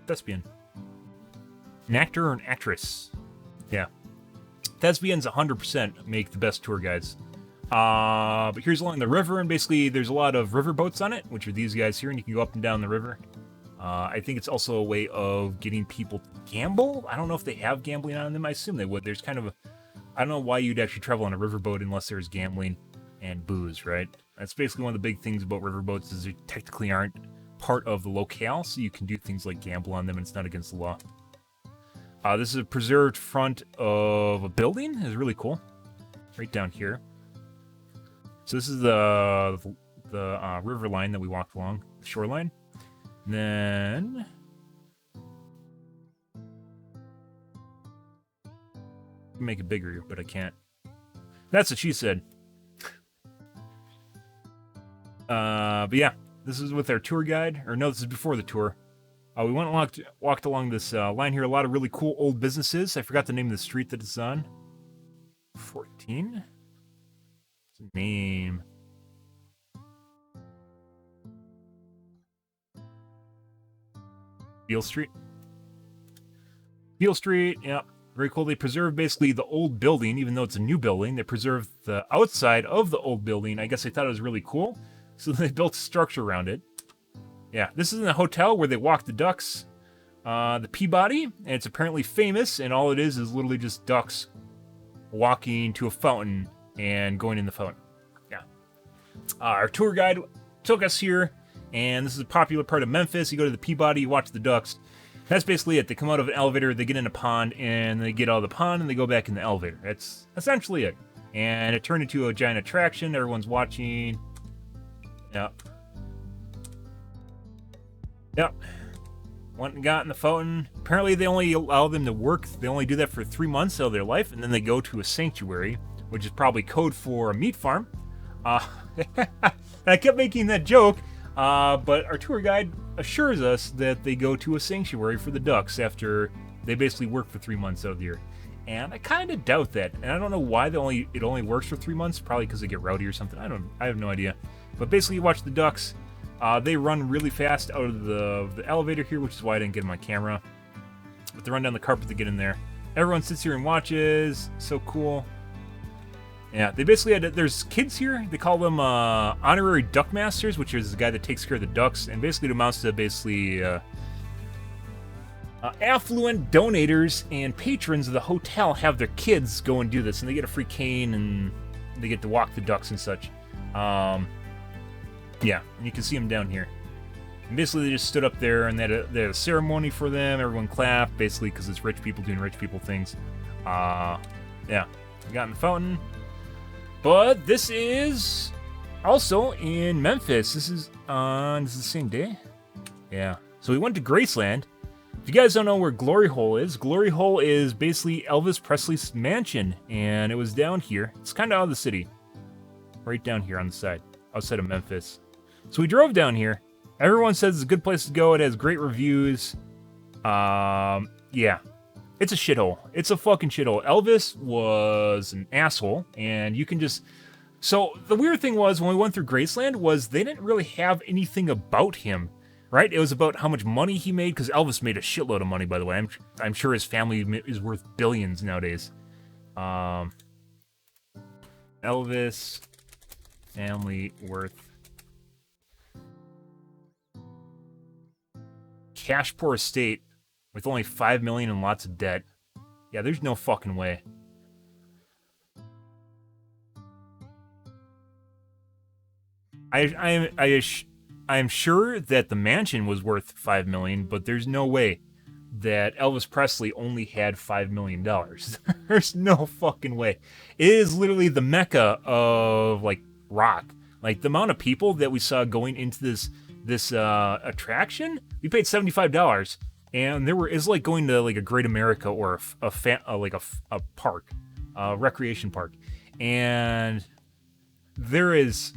Thespian. An actor or an actress. Yeah. Thespians 100% make the best tour guides. But here's along the river, and basically there's a lot of river boats on it, which are these guys here, and you can go up and down the river. I think it's also a way of getting people to gamble. I don't know if they have gambling on them. I assume they would. There's kind of a... I don't know why you'd actually travel on a riverboat unless there's gambling and booze, right? That's basically one of the big things about riverboats is they technically aren't part of the locale, so you can do things like gamble on them, and it's not against the law. This is a preserved front of a building. It's really cool. Right down here. So this is the river line that we walked along, the shoreline. And then... make it bigger, but I can't. That's what she said. But yeah, this is with our tour guide. Or no, this is before the tour. We went and walked along this line here. A lot of really cool old businesses. I forgot the name of the street that it's on. 14? What's the name? Beale Street. Beale Street, yeah. Very cool. They preserved basically the old building, even though it's a new building. They preserved the outside of the old building. I guess they thought it was really cool, so they built a structure around it. Yeah, this is in a hotel where they walk the ducks. The Peabody, and it's apparently famous, and all it is literally just ducks walking to a fountain and going in the fountain. Yeah. Our tour guide took us here, and this is a popular part of Memphis. You go to the Peabody, you watch the ducks. That's basically it. They come out of an elevator, they get in a pond, and they get out of the pond, and they go back in the elevator. That's essentially it. And it turned into a giant attraction. Everyone's watching. Yep. Yep. Went and got in the fountain. Apparently they only allow them to work. They only do that for 3 months of their life, and then they go to a sanctuary, which is probably code for a meat farm. I kept making that joke, but our tour guide assures us that they go to a sanctuary for the ducks after they basically work for 3 months out of the year. And I kind of doubt that. And I don't know why it only works for 3 months. Probably because they get rowdy or something. I have no idea. But basically you watch the ducks. They run really fast out of the elevator here, which is why I didn't get them on camera. But they run down the carpet to get in there. Everyone sits here and watches. So cool. Yeah, they basically there's kids here. They call them honorary duck masters, which is the guy that takes care of the ducks. And basically it amounts to affluent donators and patrons of the hotel have their kids go and do this. And they get a free cane and they get to walk the ducks and such. Yeah, and you can see them down here. And basically, they just stood up there, and they had a ceremony for them. Everyone clapped, basically, because it's rich people doing rich people things. Yeah, we got in the fountain. But this is also in Memphis. This is the same day? Yeah. So we went to Graceland. If you guys don't know where Glory Hole is basically Elvis Presley's mansion, and it was down here. It's kind of out of the city. Right down here on the side, outside of Memphis. So we drove down here. Everyone says it's a good place to go. It has great reviews. Yeah. It's a shithole. It's a fucking shithole. Elvis was an asshole, and you can just... So, the weird thing was, when we went through Graceland, was they didn't really have anything about him, right? It was about how much money he made, because Elvis made a shitload of money, by the way. I'm sure his family is worth billions nowadays. Elvis... family worth cash poor estate with only $5 million and lots of debt. Yeah, there's no fucking way. I'm sure that the mansion was worth $5 million, but there's no way that Elvis Presley only had $5 million. There's no fucking way. It is literally the mecca of like rock. Like the amount of people that we saw going into this attraction, we paid $75, and it's like going to like a Great America or a park, a recreation park, and there is.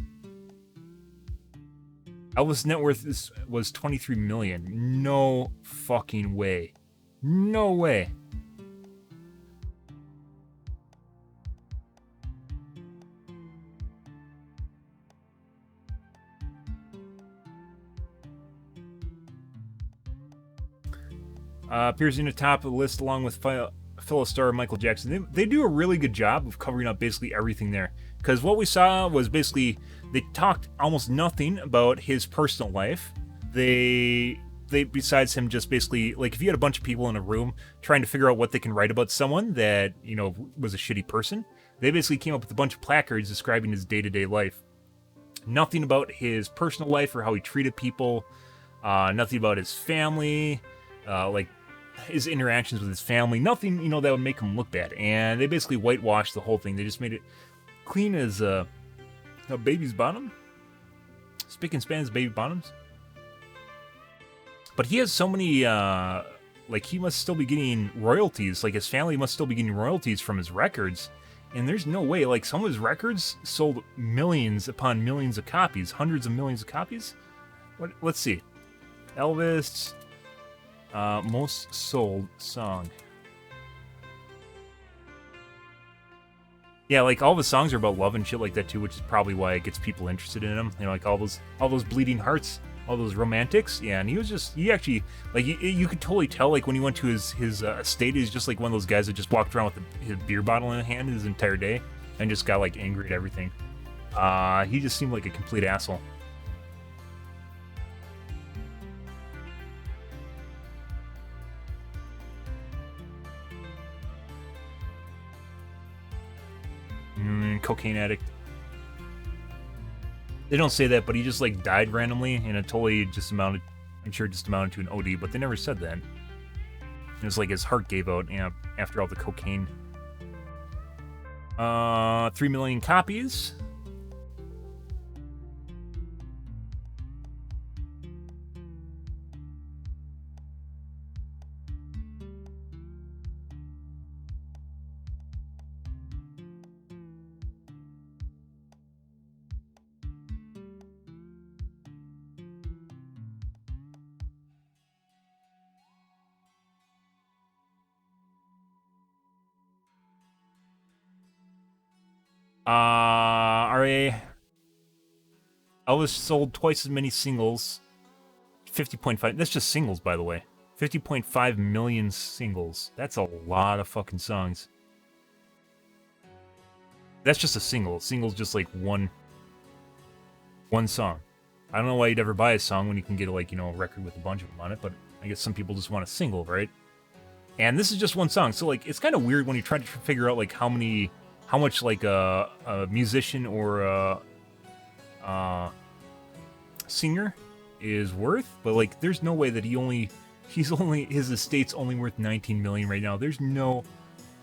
Elvis' net worth was $23 million. No fucking way. No way. Appears in the top of the list along with Phyllis Starr and Michael Jackson. They do a really good job of covering up basically everything there. Because what we saw was basically they talked almost nothing about his personal life. They besides him just basically, like, if you had a bunch of people in a room trying to figure out what they can write about someone that, you know, was a shitty person, they basically came up with a bunch of placards describing his day-to-day life. Nothing about his personal life or how he treated people. Nothing about his family, like his interactions with his family. Nothing, you know, that would make him look bad. And they basically whitewashed the whole thing. They just made it clean as a baby's bottom. Spick and span as baby bottoms. But he has so many, like, he must still be getting royalties. Like, his family must still be getting royalties from his records. And there's no way, like, some of his records sold millions upon millions of copies. Hundreds of millions of copies? Let's see. Elvis, most sold song. Yeah, like, all the songs are about love and shit like that, too, which is probably why it gets people interested in him. You know, like, all those bleeding hearts, all those romantics. Yeah, and he actually, like, you could totally tell, like, when he went to his estate, he's just like one of those guys that just walked around with his beer bottle in hand his entire day and just got, like, angry at everything. He just seemed like a complete asshole. Cocaine addict. They don't say that, but he just, like, died randomly, and it totally just amounted, I'm sure it just amounted to an OD, but they never said that. It was like his heart gave out, you know, after all the cocaine. 3 million copies. Elvis sold twice as many singles. 50.5. That's just singles, by the way. 50.5 million singles. That's a lot of fucking songs. That's just a single. Single's just like one song. I don't know why you'd ever buy a song when you can get, like, you know, a record with a bunch of them on it, but I guess some people just want a single, right? And this is just one song, so, like, it's kind of weird when you try to figure out, like, how much, like, a musician or a singer is worth, but, like, there's no way that his estate's only worth 19 million right now. There's no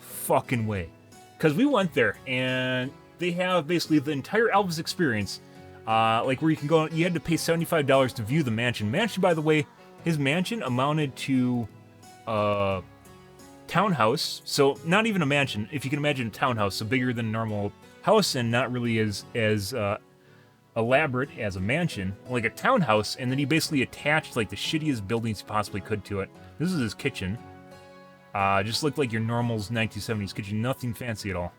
fucking way. Because we went there, and they have basically the entire Elvis experience, like, where you can go, you had to pay $75 to view the mansion. Mansion, by the way, his mansion amounted to townhouse, so not even a mansion, if you can imagine a townhouse, so bigger than a normal house and not really as elaborate as a mansion, like a townhouse, and then he basically attached, like, the shittiest buildings he possibly could to it. This is his kitchen. Just looked like your normal's 1970s kitchen, nothing fancy at all.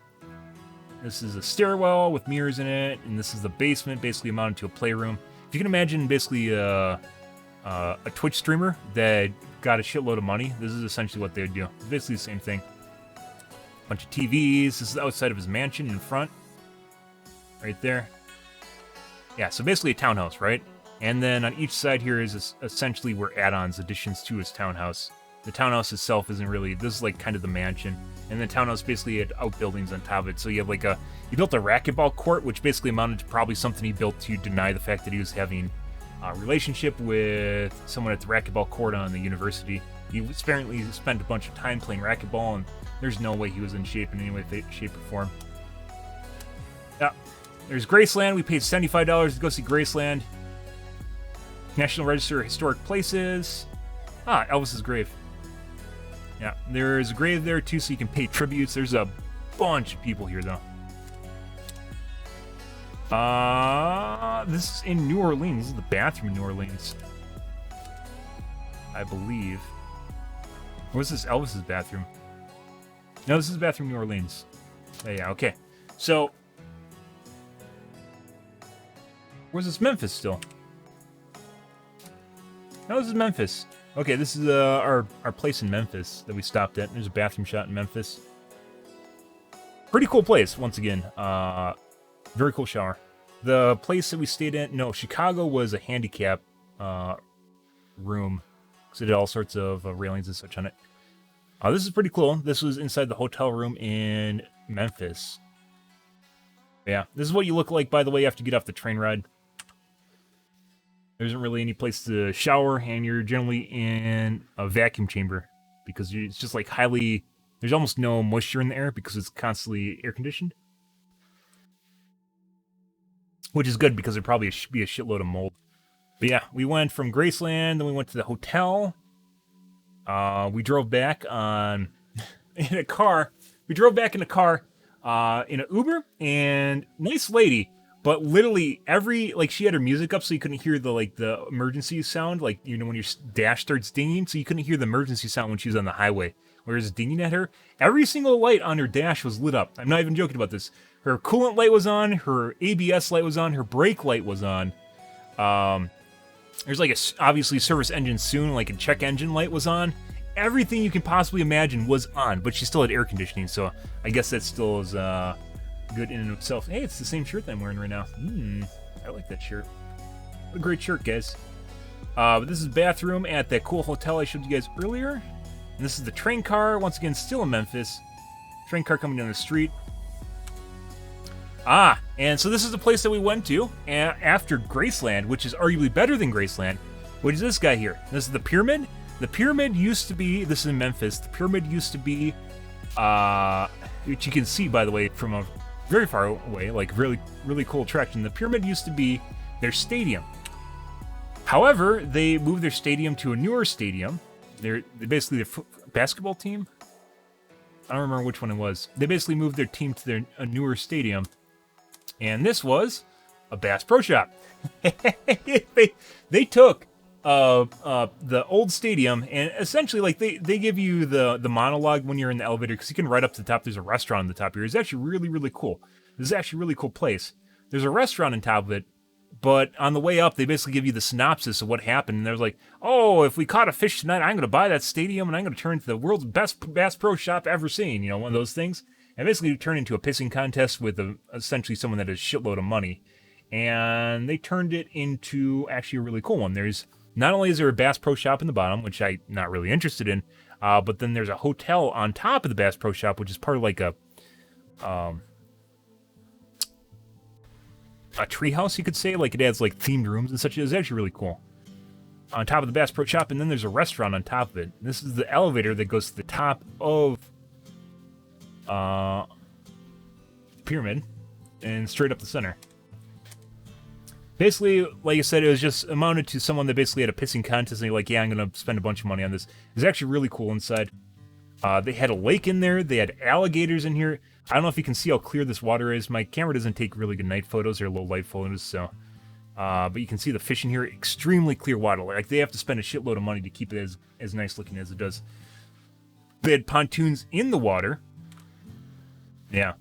This is a stairwell with mirrors in it, and this is the basement, basically amounted to a playroom. If you can imagine basically a Twitch streamer that got a shitload of money, this is essentially what they would do. It's basically the same thing. Bunch of TVs. This is outside of his mansion in front. Right there. Yeah, so basically a townhouse, right? And then on each side here is essentially where add-ons, additions to his townhouse. The townhouse itself isn't really, this is like kind of the mansion. And the townhouse basically had outbuildings on top of it. So you have like he built a racquetball court, which basically amounted to probably something he built to deny the fact that he was having a relationship with someone at the racquetball court on the university. He apparently spent a bunch of time playing racquetball, and there's no way he was in shape in any way, shape, or form. Yeah, there's Graceland. We paid $75 to go see Graceland. National Register of Historic Places. Ah, Elvis's grave. Yeah, there's a grave there too, so you can pay tributes. There's a bunch of people here, though. This is in New Orleans. This is the bathroom in New Orleans, I believe. Or was this Elvis's bathroom? No, this is the bathroom in New Orleans. Yeah, okay. So, where's this Memphis still? No, this is Memphis. Okay, this is our place in Memphis that we stopped at. There's a bathroom shot in Memphis. Pretty cool place, once again. Very cool shower. The place that we stayed at, no, Chicago was a handicap room. Because it had all sorts of railings and such on it. This is pretty cool. This was inside the hotel room in Memphis. Yeah, this is what you look like, by the way, after you get off the train ride. There isn't really any place to shower, and you're generally in a vacuum chamber because it's just like highly... There's almost no moisture in the air because it's constantly air conditioned. Which is good because there'd probably be a shitload of mold. But yeah, we went from Graceland, then we went to the hotel. We drove back in a car. We drove back in a car in an Uber, and nice lady. But literally she had her music up so you couldn't hear the emergency sound, like, you know, when your dash starts dinging, so you couldn't hear the emergency sound when she was on the highway. Whereas dinging at her, every single light on her dash was lit up. I'm not even joking about this. Her coolant light was on, her ABS light was on, her brake light was on. There's like obviously service engine soon, like a check engine light was on. Everything you can possibly imagine was on, but she still had air conditioning, so I guess that still is good in and of itself. Hey, it's the same shirt that I'm wearing right now. I like that shirt. What a great shirt, guys. But this is the bathroom at that cool hotel I showed you guys earlier. And this is the train car, once again, still in Memphis. Train car coming down the street. And so this is the place that we went to after Graceland, which is arguably better than Graceland, which is this guy here. This is the Pyramid. The Pyramid used to be, this is in Memphis, the Pyramid used to be, which you can see, by the way, from a very far away, like really, really cool attraction. The Pyramid used to be their stadium. However, they moved their stadium to a newer stadium. They're basically their basketball team. I don't remember which one it was. They basically moved their team to a newer stadium. And this was a Bass Pro Shop. they took the old stadium and essentially, like, they give you the monologue when you're in the elevator because you can ride up to the top. There's a restaurant on the top here. It's actually really, really cool. This is actually a really cool place. There's a restaurant on top of it, but on the way up, they basically give you the synopsis of what happened. And they're like, oh, if we caught a fish tonight, I'm going to buy that stadium and I'm going to turn it into the world's best Bass Pro Shop ever seen. You know, one of those things. And basically turned into a pissing contest with essentially someone that has a shitload of money. And they turned it into actually a really cool one. There's not only is there a Bass Pro Shop in the bottom, which I'm not really interested in, but then there's a hotel on top of the Bass Pro Shop, which is part of like a treehouse, you could say. Like, it has like themed rooms and such. It's actually really cool. On top of the Bass Pro Shop, and then there's a restaurant on top of it. This is the elevator that goes to the top of Pyramid and straight up the center. Basically, like I said, it was just amounted to someone that basically had a pissing contest and they're like, yeah, I'm going to spend a bunch of money on this. It's actually really cool inside. They had a lake in there. They had alligators in here. I don't know if you can see how clear this water is. My camera doesn't take really good night photos or low light photos, so... but you can see the fish in here. Extremely clear water. Like, they have to spend a shitload of money to keep it as nice looking as it does. They had pontoons in the water. Yeah.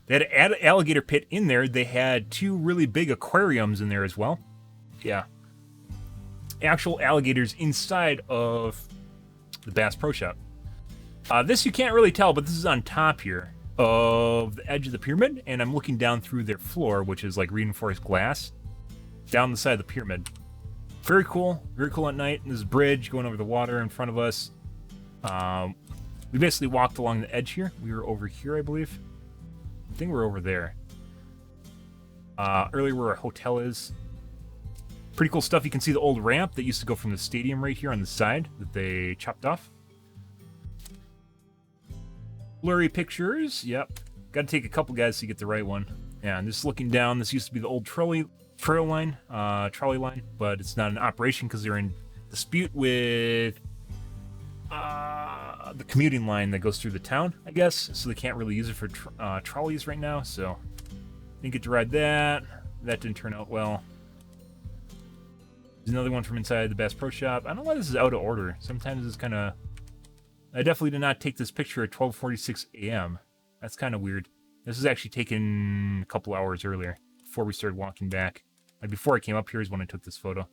They had an alligator pit in there. They had 2 really big aquariums in there as well. Yeah. Actual alligators inside of the Bass Pro Shop. This you can't really tell, but this is on top here of the edge of the pyramid, and I'm looking down through their floor, which is like reinforced glass. down the side of the pyramid. Very cool at night. And this bridge going over the water in front of us. We basically walked along the edge here. We were over here, I believe. I think we're over there. Earlier where our hotel is. Pretty cool stuff. You can see the old ramp that used to go from the stadium right here on the side that they chopped off. Blurry pictures. Yep. Got to take a couple guys to get the right one. Yeah, and just looking down, this used to be the old trolley line, but it's not in operation because they're in dispute with the commuting line that goes through the town, I guess. So they can't really use it for trolleys right now. So didn't get to ride that. That didn't turn out well. There's another one from inside the Bass Pro Shop. I don't know why this is out of order. Sometimes it's kind of... I definitely did not take this picture at 12:46 a.m. That's kind of weird. This was actually taken a couple hours earlier, before we started walking back. Like before I came up here is when I took this photo.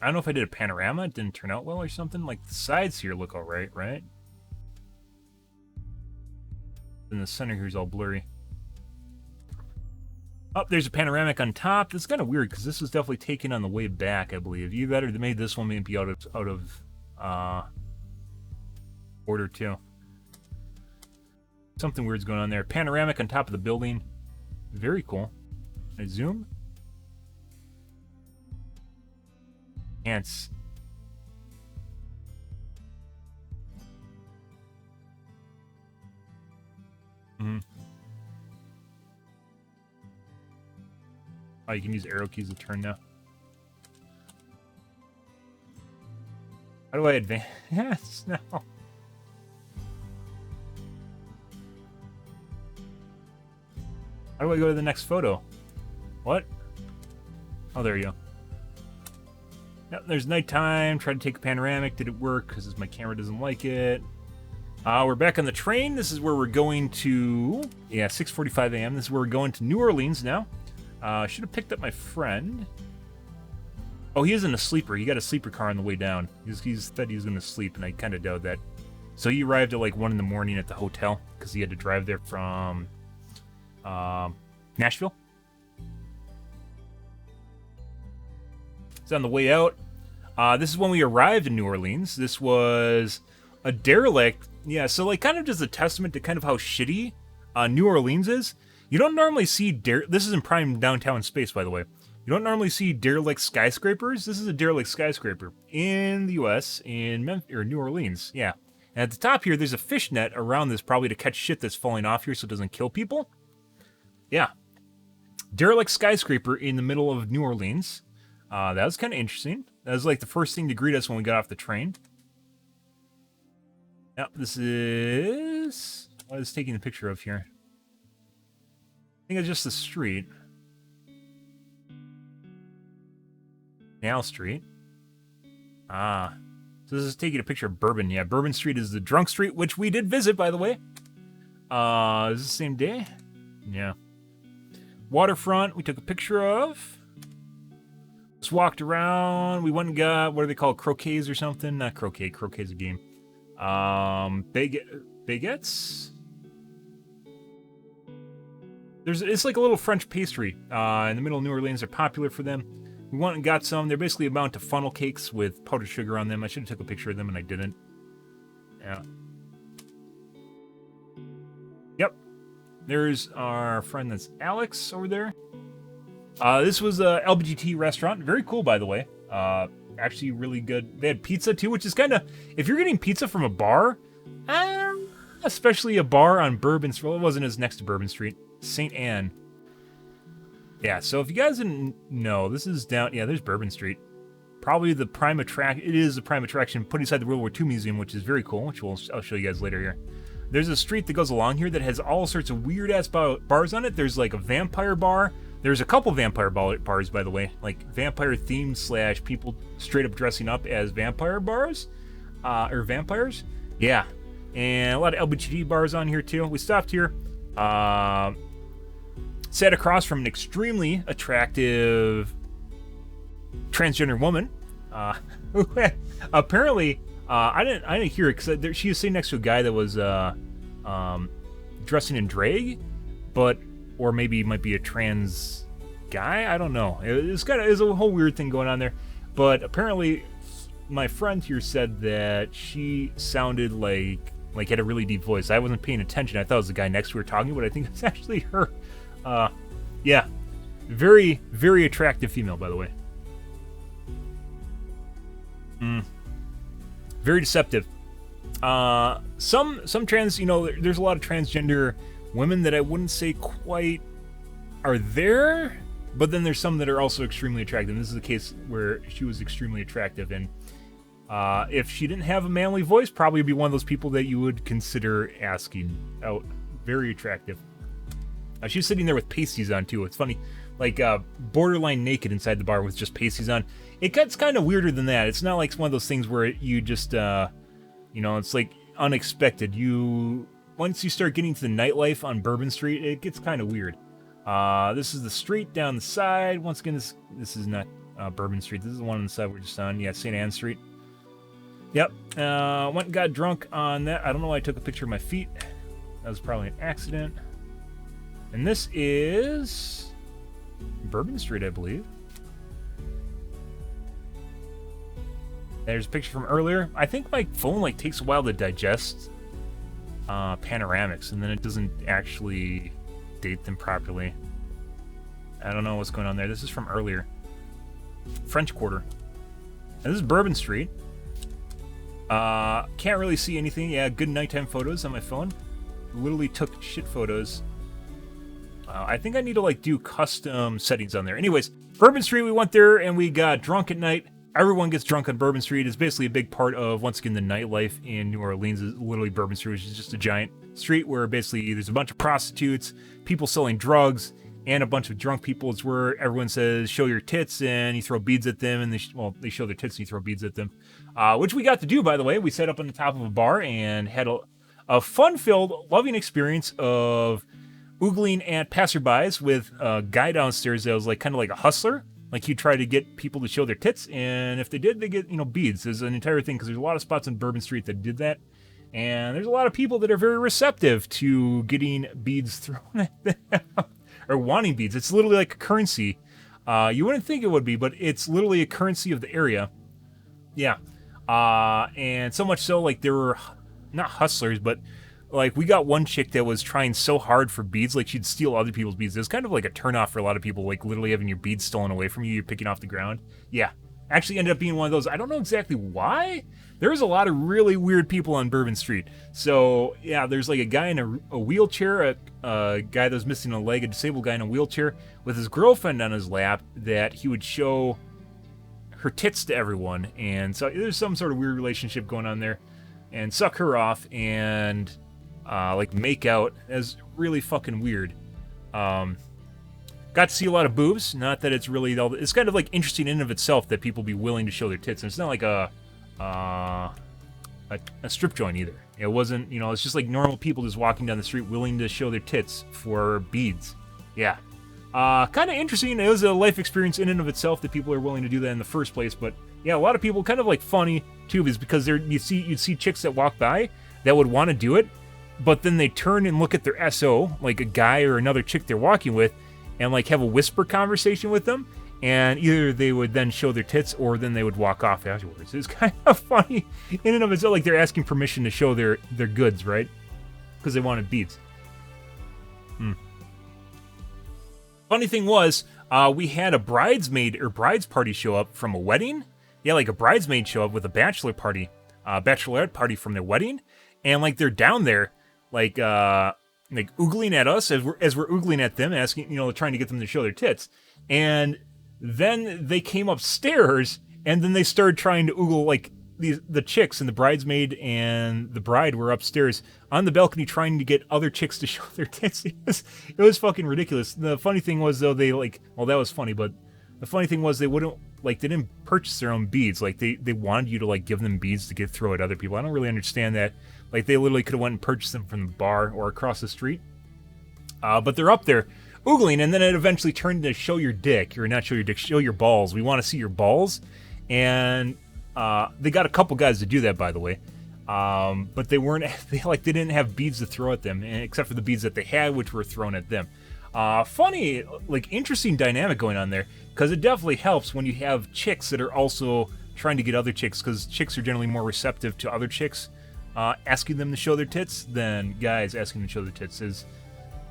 I don't know if I did a panorama. It didn't turn out well or something. Like, the sides here look alright, right? And the center here is all blurry. Oh, there's a panoramic on top. That's kind of weird, because this was definitely taken on the way back, I believe. You better made this one maybe out of order, too. Something weird's going on there. Panoramic on top of the building. Very cool. Can I zoom? Ants. Oh, you can use arrow keys to turn now. How do I advance now? How do I go to the next photo? What? Oh, there you go. Yep, there's nighttime. Tried to take a panoramic. Did it work? Because my camera doesn't like it. We're back on the train. This is where we're going to... Yeah, 6:45 a.m. This is where we're going to New Orleans now. I should have picked up my friend. Oh, he isn't a sleeper. He got a sleeper car on the way down. He said he was going to sleep, and I kind of doubt that. So he arrived at like 1 in the morning at the hotel because he had to drive there from Nashville. It's on the way out. This is when we arrived in New Orleans. This was a derelict. Yeah, so like kind of just a testament to kind of how shitty New Orleans is. You don't normally see this is in prime downtown space, by the way. You don't normally see derelict skyscrapers. This is a derelict skyscraper in the U.S. in Memphis or New Orleans. Yeah, and at the top here, there's a fish net around this probably to catch shit that's falling off here so it doesn't kill people. Yeah, derelict skyscraper in the middle of New Orleans. That was kind of interesting. That was like the first thing to greet us when we got off the train. Yep, this is what I was taking a picture of here. I think it's just the street. Canal Street. So this is taking a picture of Bourbon. Yeah, Bourbon Street is the drunk street, which we did visit, by the way. Is this the same day? Yeah. Waterfront, we took a picture of. Just walked around. We went and got, what are they called? Croquets or something? Not croquet. Croquet's a game. Baguettes? It's like a little French pastry. In the middle of New Orleans, they're popular for them. We went and got some. They're basically amount to funnel cakes with powdered sugar on them. I should have took a picture of them and I didn't. Yeah. Yep. There's our friend that's Alex over there. This was a LBGT restaurant. Very cool, by the way. Actually really good. They had pizza too, which is kind of... If you're getting pizza from a bar, especially a bar on Bourbon Street. Well, it wasn't as next to Bourbon Street. St. Anne. Yeah, so if you guys didn't know, this is down... Yeah, there's Bourbon Street. Probably the prime attraction... It is the prime attraction put inside the World War II Museum, which is very cool, which I'll show you guys later here. There's a street that goes along here that has all sorts of weird-ass bars on it. There's like a vampire bar. There's a couple vampire bars, by the way. Like vampire-themed / people straight up dressing up as vampire bars. Or vampires. Yeah. And a lot of LBGT bars on here, too. We stopped here. Sat across from an extremely attractive transgender woman. Who apparently, I didn't hear it because she was sitting next to a guy that was dressing in drag, but or maybe it might be a trans guy. I don't know. It's a whole weird thing going on there. But apparently, my friend here said that she sounded like had a really deep voice. I wasn't paying attention. I thought it was the guy next to her talking, but I think it's actually her. Yeah, very, very attractive female, by the way. Very deceptive. Some trans, there's a lot of transgender women that I wouldn't say quite are there, but then there's some that are also extremely attractive. And this is the case where she was extremely attractive, and if she didn't have a manly voice, probably would be one of those people that you would consider asking out. Very attractive. She's sitting there with pasties on too. It's funny, like borderline naked inside the bar with just pasties on. It gets kind of weirder than that. It's not like one of those things where you just, it's like unexpected. Once you start getting to the nightlife on Bourbon Street, it gets kind of weird. This is the street down the side. Once again, this is not Bourbon Street. This is the one on the side we're just on. Yeah, St. Anne Street. Yep. Went and got drunk on that. I don't know why I took a picture of my feet. That was probably an accident. And this is Bourbon Street, I believe. There's a picture from earlier. I think my phone takes a while to digest panoramics, and then it doesn't actually date them properly. I don't know what's going on there. This is from earlier. French Quarter. And this is Bourbon Street. Can't really see anything. Yeah, good nighttime photos on my phone. Literally took shit photos. I think I need to do custom settings on there. Anyways, Bourbon Street, we went there and we got drunk at night. Everyone gets drunk on Bourbon Street. It's basically a big part of, once again, the nightlife in New Orleans. Is literally Bourbon Street, which is just a giant street where basically there's a bunch of prostitutes, people selling drugs, and a bunch of drunk people. It's where everyone says, show your tits, and you throw beads at them, and they show their tits and you throw beads at them. Which we got to do, by the way. We sat up on the top of a bar and had a fun-filled, loving experience of oogling at passerbys with a guy downstairs that was kind of like a hustler. He'd try to get people to show their tits, and if they did, they get, beads. There's an entire thing, because there's a lot of spots on Bourbon Street that did that, and there's a lot of people that are very receptive to getting beads thrown at them, or wanting beads. It's literally like a currency. You wouldn't think it would be, but it's literally a currency of the area. Yeah. And so much so, there were, not hustlers, but we got one chick that was trying so hard for beads, she'd steal other people's beads. It was kind of like a turnoff for a lot of people, literally having your beads stolen away from you, you're picking off the ground. Yeah, actually ended up being one of those. I don't know exactly why. There was a lot of really weird people on Bourbon Street. So, yeah, there's a guy in a wheelchair, a guy that was missing a leg, a disabled guy in a wheelchair, with his girlfriend on his lap, that he would show her tits to everyone. And so there's some sort of weird relationship going on there. And suck her off and make out. Is really fucking weird. Got to see a lot of boobs. Not that it's really all. It's kind of interesting in and of itself that people be willing to show their tits. And it's not like a strip joint either. It wasn't. It's just normal people just walking down the street willing to show their tits for beads. Yeah. Kind of interesting. It was a life experience in and of itself that people are willing to do that in the first place. But yeah, a lot of people kind of funny too, is because you'd see chicks that walk by that would want to do it. But then they turn and look at their SO, a guy or another chick they're walking with, and have a whisper conversation with them. And either they would then show their tits, or then they would walk off afterwards. It's kind of funny in and of itself. They're asking permission to show their goods, right? Because they wanted beads. Funny thing was, we had a bridesmaid or bride's party show up from a wedding. Yeah, a bridesmaid show up with a bachelorette party from their wedding. And they're down there, oogling at us as we're oogling at them, asking, trying to get them to show their tits. And then they came upstairs, and then they started trying to oogle, the chicks, and the bridesmaid and the bride were upstairs on the balcony trying to get other chicks to show their tits. It was fucking ridiculous. The funny thing was, though, they that was funny, but the funny thing was they wouldn't, they didn't purchase their own beads. They wanted you to, give them beads to throw at other people. I don't really understand that. They literally could have went and purchased them from the bar or across the street. But they're up there oogling, and then it eventually turned to show your dick. Or not show your dick, show your balls. We want to see your balls. And they got a couple guys to do that, by the way. But they didn't have beads to throw at them, except for the beads that they had, which were thrown at them. Funny, like, interesting dynamic going on there, because it definitely helps when you have chicks that are also trying to get other chicks, because chicks are generally more receptive to other chicks asking them to show their tits than guys asking them to show their tits,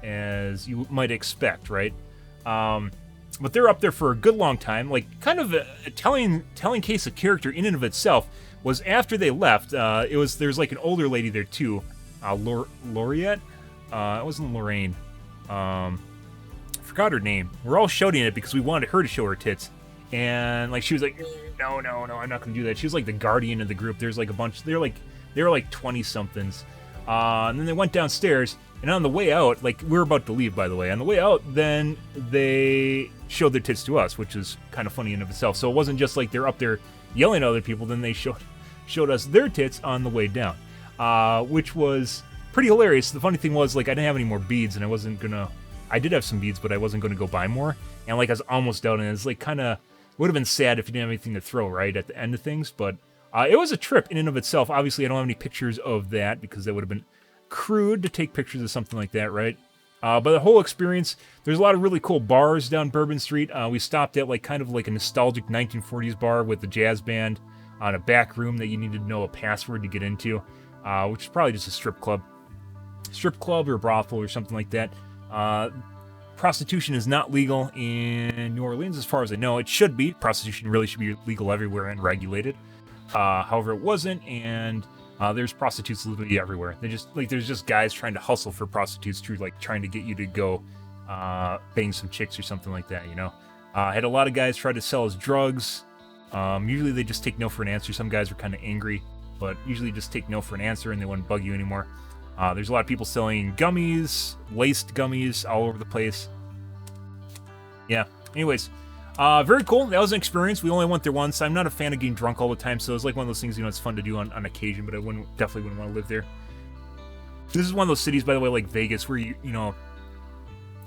as you might expect, right? But they're up there for a good long time. Like, kind of a telling case of character in and of itself was after they left. There's like an older lady there too, Laureate. It wasn't Lorraine. Forgot her name. We're all shouting it because we wanted her to show her tits, and like she was like, no, I'm not gonna do that. She was like the guardian of the group. There's like a bunch. They were like 20 somethings, and then they went downstairs. And on the way out, like, we were about to leave, by the way. On the way out, then they showed their tits to us, which is kind of funny in of itself. So it wasn't just like they're up there yelling at other people. Then they showed us their tits on the way down, which was pretty hilarious. The funny thing was, like, I didn't have any more beads, and I did have some beads, but I wasn't gonna go buy more. And like, I was almost out, and it's like kind of would have been sad if you didn't have anything to throw right at the end of things. But it was a trip in and of itself. Obviously, I don't have any pictures of that because that would have been crude to take pictures of something like that, right? But the whole experience, there's a lot of really cool bars down Bourbon Street. We stopped at like kind of like a nostalgic 1940s bar with the jazz band on a back room that you needed to know a password to get into, which is probably just a strip club or brothel or something like that. Prostitution is not legal in New Orleans as far as I know. It should be. Prostitution really should be legal everywhere and regulated. However, it wasn't, and there's prostitutes literally everywhere. There's just guys trying to hustle for prostitutes through like trying to get you to go bang some chicks or something like that, you know. I had a lot of guys try to sell us drugs. Usually they just take no for an answer. Some guys were kind of angry, but usually just take no for an answer and they wouldn't bug you anymore. There's a lot of people selling gummies, laced gummies all over the place. Yeah, anyways. Very cool. That was an experience. We only went there once. I'm not a fan of getting drunk all the time, so it's like one of those things, you know, it's fun to do on occasion, but I definitely wouldn't want to live there. This is one of those cities, by the way, like Vegas, where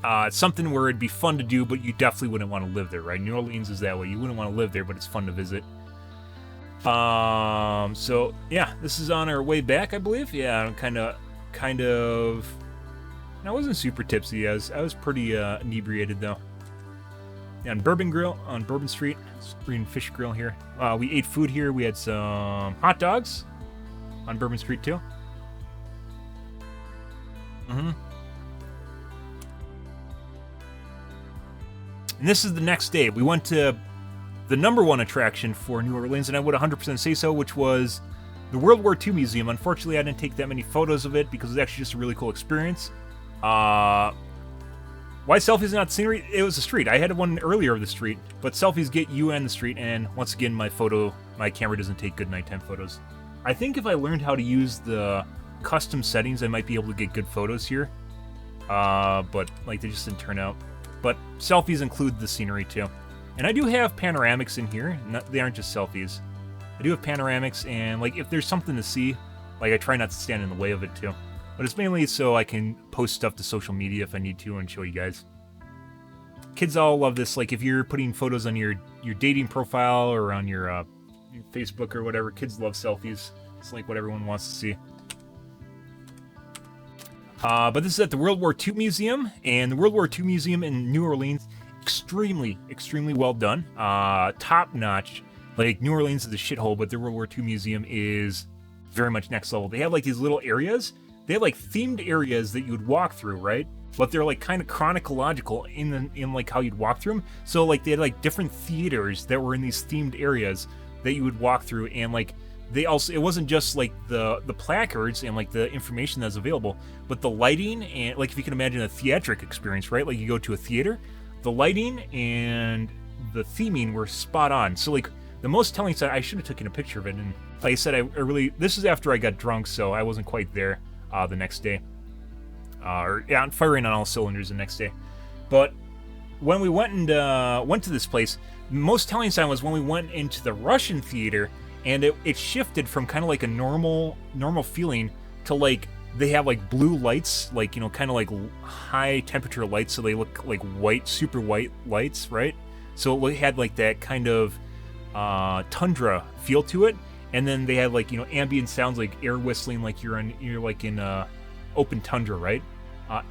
it's something where it'd be fun to do, but you definitely wouldn't want to live there, right? New Orleans is that way. You wouldn't want to live there, but it's fun to visit. So yeah, this is on our way back, I believe. Yeah, I'm kind of. I wasn't super tipsy. I was pretty inebriated though. On Bourbon Street, Green Fish Grill here. We ate food here. We had some hot dogs on Bourbon Street too. And this is the next day. We went to the #1 attraction for New Orleans, and I would 100% say so, which was the World War II Museum. Unfortunately, I didn't take that many photos of it because it was actually just a really cool experience. Why selfies not scenery? It was a street. I had one earlier of the street, but selfies get you and the street, and once again, my camera doesn't take good nighttime photos. I think if I learned how to use the custom settings, I might be able to get good photos here. But like they just didn't turn out. But selfies include the scenery too. And I do have panoramics in here. They aren't just selfies. I do have panoramics, and like if there's something to see, like I try not to stand in the way of it too. But it's mainly so I can post stuff to social media if I need to and show you guys. Kids all love this. Like if you're putting photos on your dating profile or on your Facebook or whatever, kids love selfies. It's like what everyone wants to see. But this is at the World War II Museum, and the World War II Museum in New Orleans, extremely well done. Top notch. Like New Orleans is a shithole, but the World War II Museum is very much next level. They have like these little areas. They have like themed areas that you would walk through, right? But they're like kind of chronological in like how you'd walk through them. So like they had like different theaters that were in these themed areas that you would walk through, and like they also, it wasn't just like the placards and like the information that's available, but the lighting and like if you can imagine a theatric experience, right? Like you go to a theater, the lighting and the theming were spot on. So like the most telling side, I should have taken a picture of it, and like I said, I really, this is after I got drunk, so I wasn't quite there the next day. Firing on all cylinders the next day. But when we went to this place, the most telling sign was when we went into the Russian theater, and it shifted from kind of like a normal feeling to like they have like blue lights, like, you know, kind of like high temperature lights, so they look like white, super white lights, right? So it had like that kind of tundra feel to it. And then they had like, you know, ambient sounds like air whistling, like you're like in open tundra, right?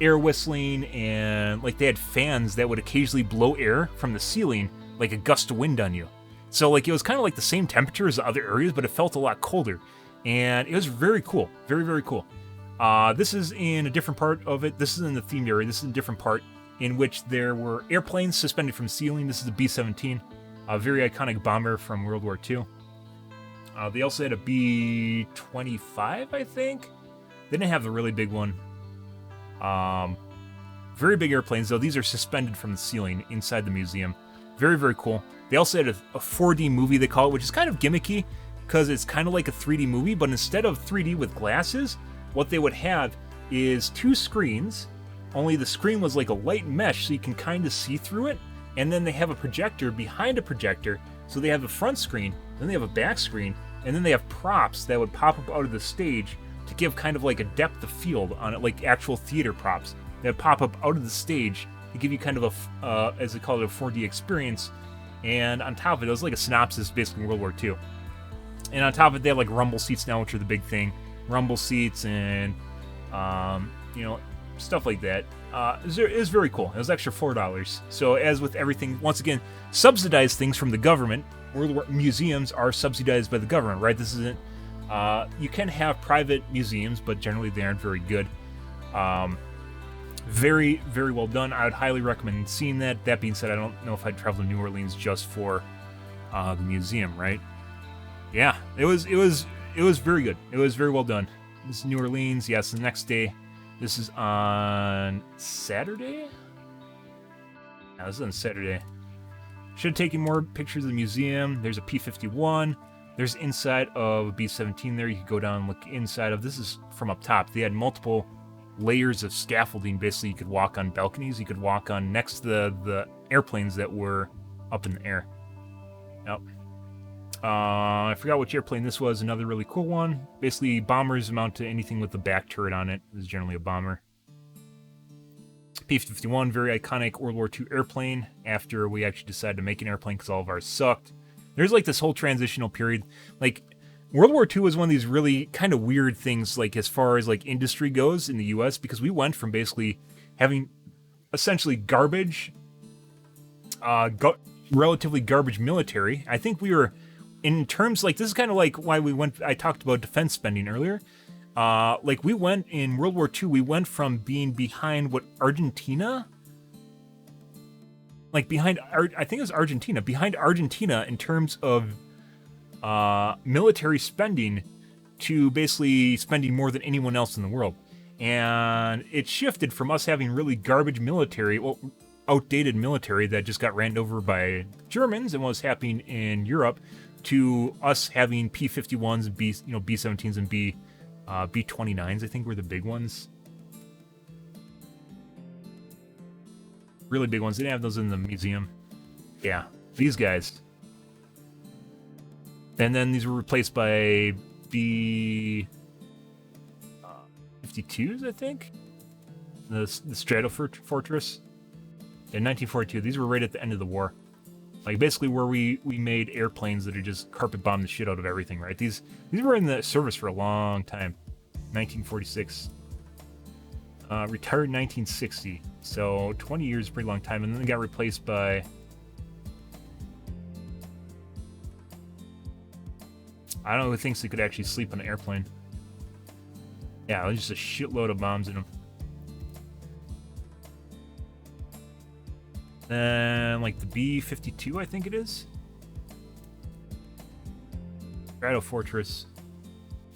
air whistling, and like they had fans that would occasionally blow air from the ceiling, like a gust of wind on you. So like it was kind of like the same temperature as the other areas, but it felt a lot colder, and it was very cool, very very cool. This is in a different part of it. This is in the themed area. This is a different part in which there were airplanes suspended from the ceiling. This is a B-17, a very iconic bomber from World War II. They also had a B-25, I think. They didn't have the really big one. Very big airplanes, though. These are suspended from the ceiling inside the museum. Very, very cool. They also had a 4D movie, they call it, which is kind of gimmicky because it's kind of like a 3D movie, but instead of 3D with glasses, what they would have is two screens, only the screen was like a light mesh so you can kind of see through it, and then they have a projector behind a projector, so they have a front screen, then they have a back screen, and then they have props that would pop up out of the stage to give kind of like a depth of field on it, like actual theater props that pop up out of the stage to give you kind of a, as they call it, a 4D experience. And on top of it was like a synopsis basically in World War II. And on top of it, they have like rumble seats now, which are the big thing. Rumble seats and, stuff like that. It was very cool. It was extra $4. So as with everything, once again, subsidized things from the government. World War museums are subsidized by the government, right? This isn't. You can have private museums, but generally they aren't very good. Very, very well done. I would highly recommend seeing that. That being said, I don't know if I'd travel to New Orleans just for the museum, right? Yeah, it was very good. It was very well done. This is New Orleans. Yes, the next day. This is on Saturday? Yeah, this is on Saturday. Should have taken more pictures of the museum. There's a P-51. There's inside of a B-17 there. You could go down and look inside of. This is from up top. They had multiple layers of scaffolding. Basically, you could walk on balconies. You could walk on next to the airplanes that were up in the air. Yep. I forgot which airplane this was. Another really cool one. Basically, bombers amount to anything with the back turret on it. This is generally a bomber. P-51, very iconic World War II airplane. After we actually decided to make an airplane because all of ours sucked. There's like this whole transitional period. Like, World War II was one of these really kind of weird things, like as far as like industry goes in the U.S., because we went from basically having essentially garbage, relatively garbage military. I think we were, in terms, like, this is kind of like why we went, I talked about defense spending earlier. Like, we went, in World War II, we went from being behind, Argentina? Like, behind, I think it was Argentina. Behind Argentina in terms of military spending to basically spending more than anyone else in the world. And it shifted from us having really garbage military, outdated military that just got ran over by Germans and was happening in Europe, to us having P-51s and B-17s and B-29s, I think, were the big ones. Really big ones. They didn't have those in the museum. Yeah, these guys. And then these were replaced by B-52s, I think? The Stratofortress. In 1942, these were right at the end of the war. Like, basically where we made airplanes that are just carpet bombed the shit out of everything, right? These were in the service for a long time. 1946. Retired in 1960. So 20 years is a pretty long time. And then they got replaced by... I don't know who thinks they could actually sleep on an airplane. Yeah, there's just a shitload of bombs in them. Then, like, the B-52, I think it is. Stratofortress.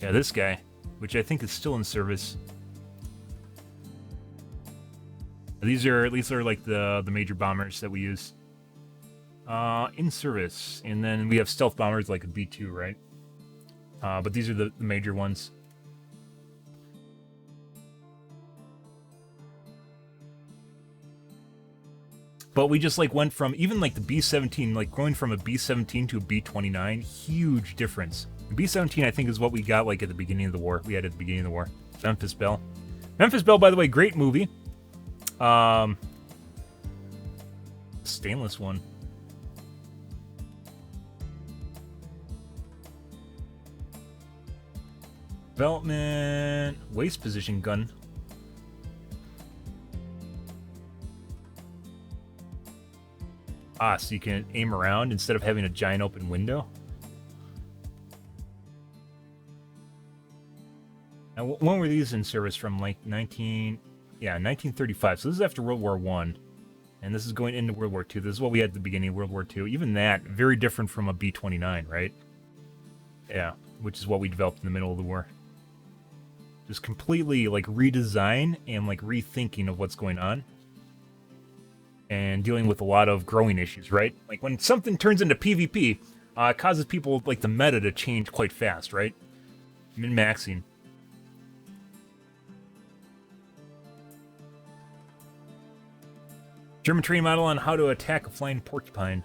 Yeah, this guy, which I think is still in service. These are, at least they're like the major bombers that we use. In service. And then we have stealth bombers like a B-2, right? But these are the major ones. But we just like went from, even like the B-17, like going from a B-17 to a B-29, huge difference. The B-17, I think, is what we got like at the beginning of the war. We had at the beginning of the war. Memphis Belle. Memphis Belle, by the way, great movie. Stainless one. Development, waist position gun. Ah, so you can aim around instead of having a giant open window. Now, when were these in service from? Like 1935. So this is after World War One, and this is going into World War Two. This is what we had at the beginning of World War Two. Even that, very different from a B-29, right? Yeah, which is what we developed in the middle of the war. Just completely like redesign and like rethinking of what's going on. And dealing with a lot of growing issues, right? Like when something turns into PvP, it causes people like the meta to change quite fast, right? Min-maxing. German training model on how to attack a flying porcupine.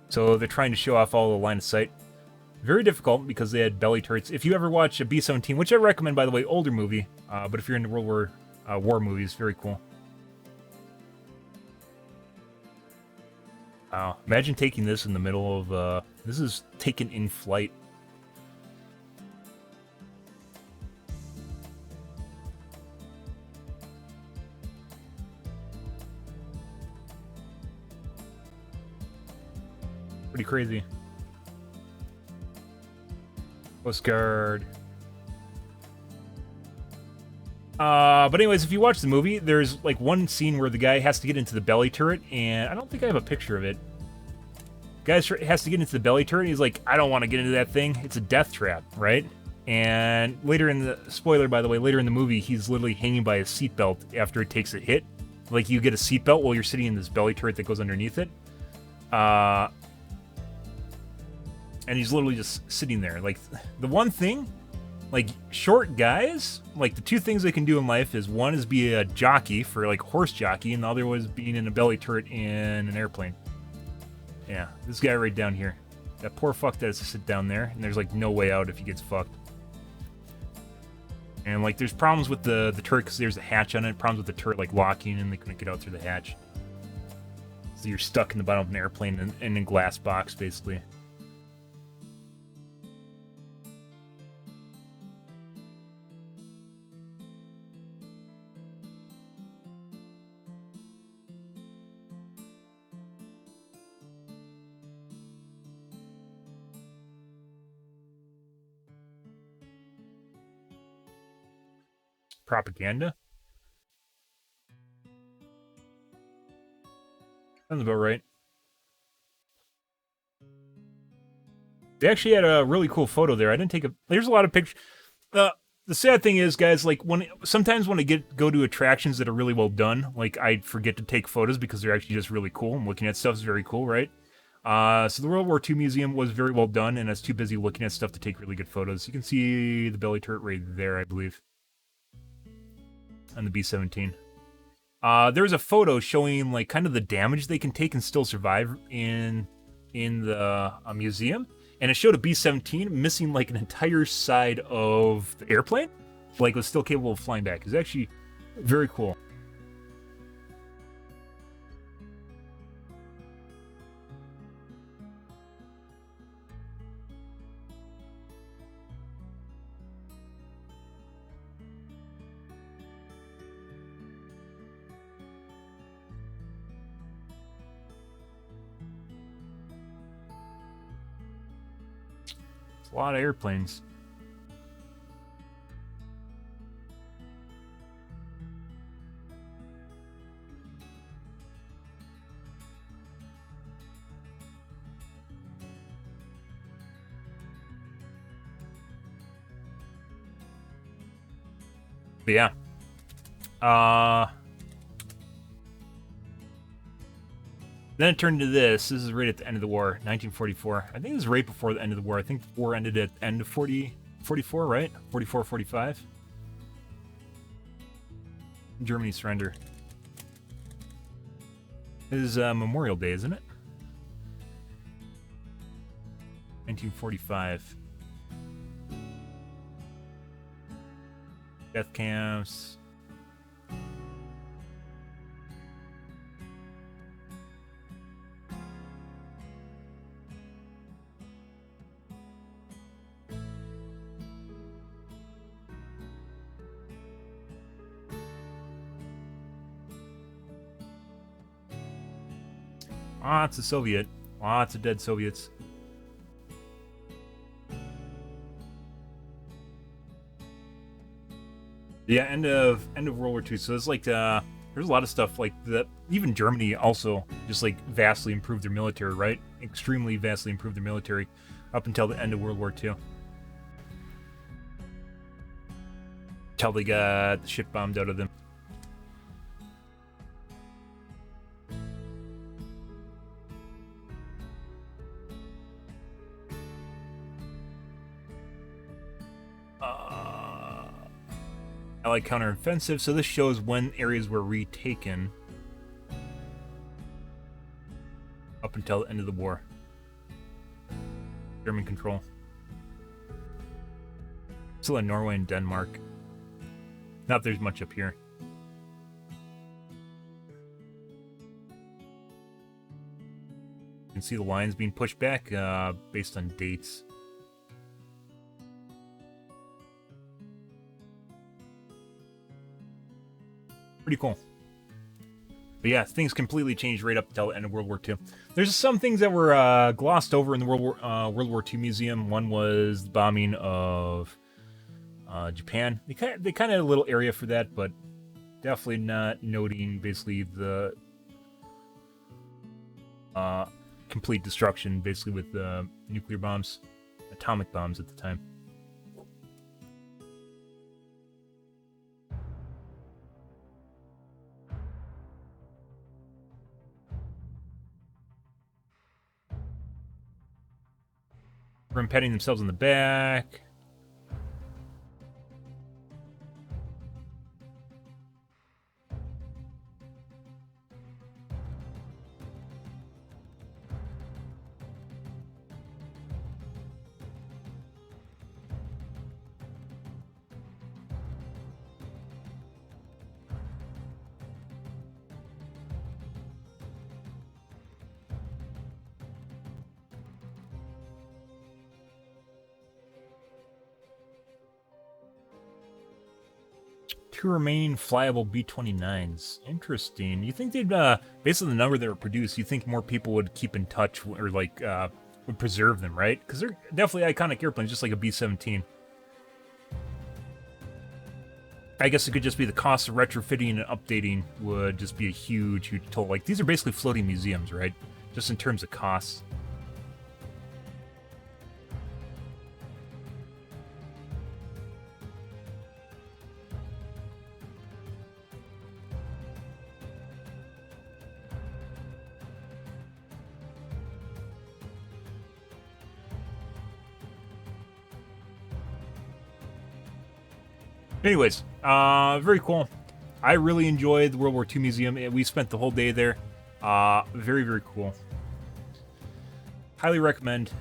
So they're trying to show off all the line of sight. Very difficult because they had belly turrets. If you ever watch a B-17, which I recommend, by the way, older movie, but if you're into World War movies, very cool. Wow, imagine taking this in the middle of, this is taken in flight. Pretty crazy. Coast Guard. But anyways, if you watch the movie, there's like one scene where the guy has to get into the belly turret, and I don't think I have a picture of it. Guy has to get into the belly turret, and he's like, I don't want to get into that thing. It's a death trap, right? And later in the, spoiler by the way, later in the movie, he's literally hanging by his seatbelt after it takes a hit. Like you get a seatbelt while you're sitting in this belly turret that goes underneath it. And he's literally just sitting there. Like, the one thing, like, short guys, like, the two things they can do in life is, one is be a jockey for, like, horse jockey, and the other was being in a belly turret in an airplane. Yeah, this guy right down here. That poor fuck that has to sit down there, and there's, like, no way out if he gets fucked. And, like, there's problems with the turret because there's a hatch on it, problems with the turret, like, locking, and they couldn't get out through the hatch. So you're stuck in the bottom of an airplane in a glass box, basically. Propaganda? Sounds about right. They actually had a really cool photo there. I didn't take a... There's a lot of pictures. The sad thing is, guys, like, sometimes when I go to attractions that are really well done, like, I forget to take photos because they're actually just really cool. And looking at stuff is very cool, right? So the World War II Museum was very well done, and I was too busy looking at stuff to take really good photos. You can see the belly turret right there, I believe. On the B-17. There's a photo showing, like, kind of the damage they can take and still survive in the museum. And it showed a B-17 missing, like, an entire side of the airplane. Like, was still capable of flying back. It's actually very cool. A lot of airplanes. But yeah. Then it turned into this. This is right at the end of the war, 1944. I think this is right before the end of the war. I think the war ended at the end of 44, right? 44, 45. Germany surrender. This is Memorial Day, isn't it? 1945. Death camps. Lots of Soviet. Lots of dead Soviets. Yeah, end of World War II. So it's like there's a lot of stuff like that. Even Germany also just like vastly improved their military, right? Extremely vastly improved their military up until the end of World War II. Until they got the shit bombed out of them. Allied counteroffensive, so this shows when areas were retaken up until the end of the war. German control. Still in Norway and Denmark. Not that there's much up here. You can see the lines being pushed back based on dates. Pretty cool. But yeah, things completely changed right up until the end of World War II. There's some things that were glossed over in the World War II Museum. One was the bombing of Japan. They kind of had a little area for that, but definitely not noting basically the complete destruction, basically with nuclear bombs, atomic bombs at the time. From patting themselves on the back. Two remaining flyable B-29s. Interesting. You think they'd, based on the number that were produced, you think more people would keep in touch or, like, would preserve them, right? Because they're definitely iconic airplanes, just like a B-17. I guess it could just be the cost of retrofitting and updating would just be a huge, huge toll. Like, these are basically floating museums, right? Just in terms of costs. Anyways, very cool. I really enjoyed the World War II Museum. We spent the whole day there. Very, very cool. Highly recommend.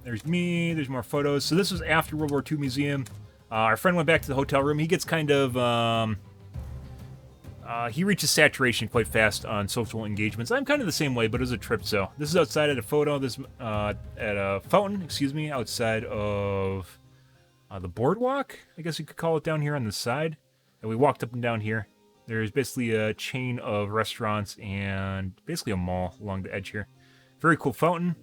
There's me. There's more photos. So this was after World War II Museum. Our friend went back to the hotel room. He gets kind of... he reaches saturation quite fast on social engagements. I'm kind of the same way, but it was a trip, so. This is outside at a photo. This at a fountain, excuse me, outside of... the boardwalk, I guess you could call it, down here on the side. And we walked up and down here. There's basically a chain of restaurants and basically a mall along the edge here. Very cool fountain.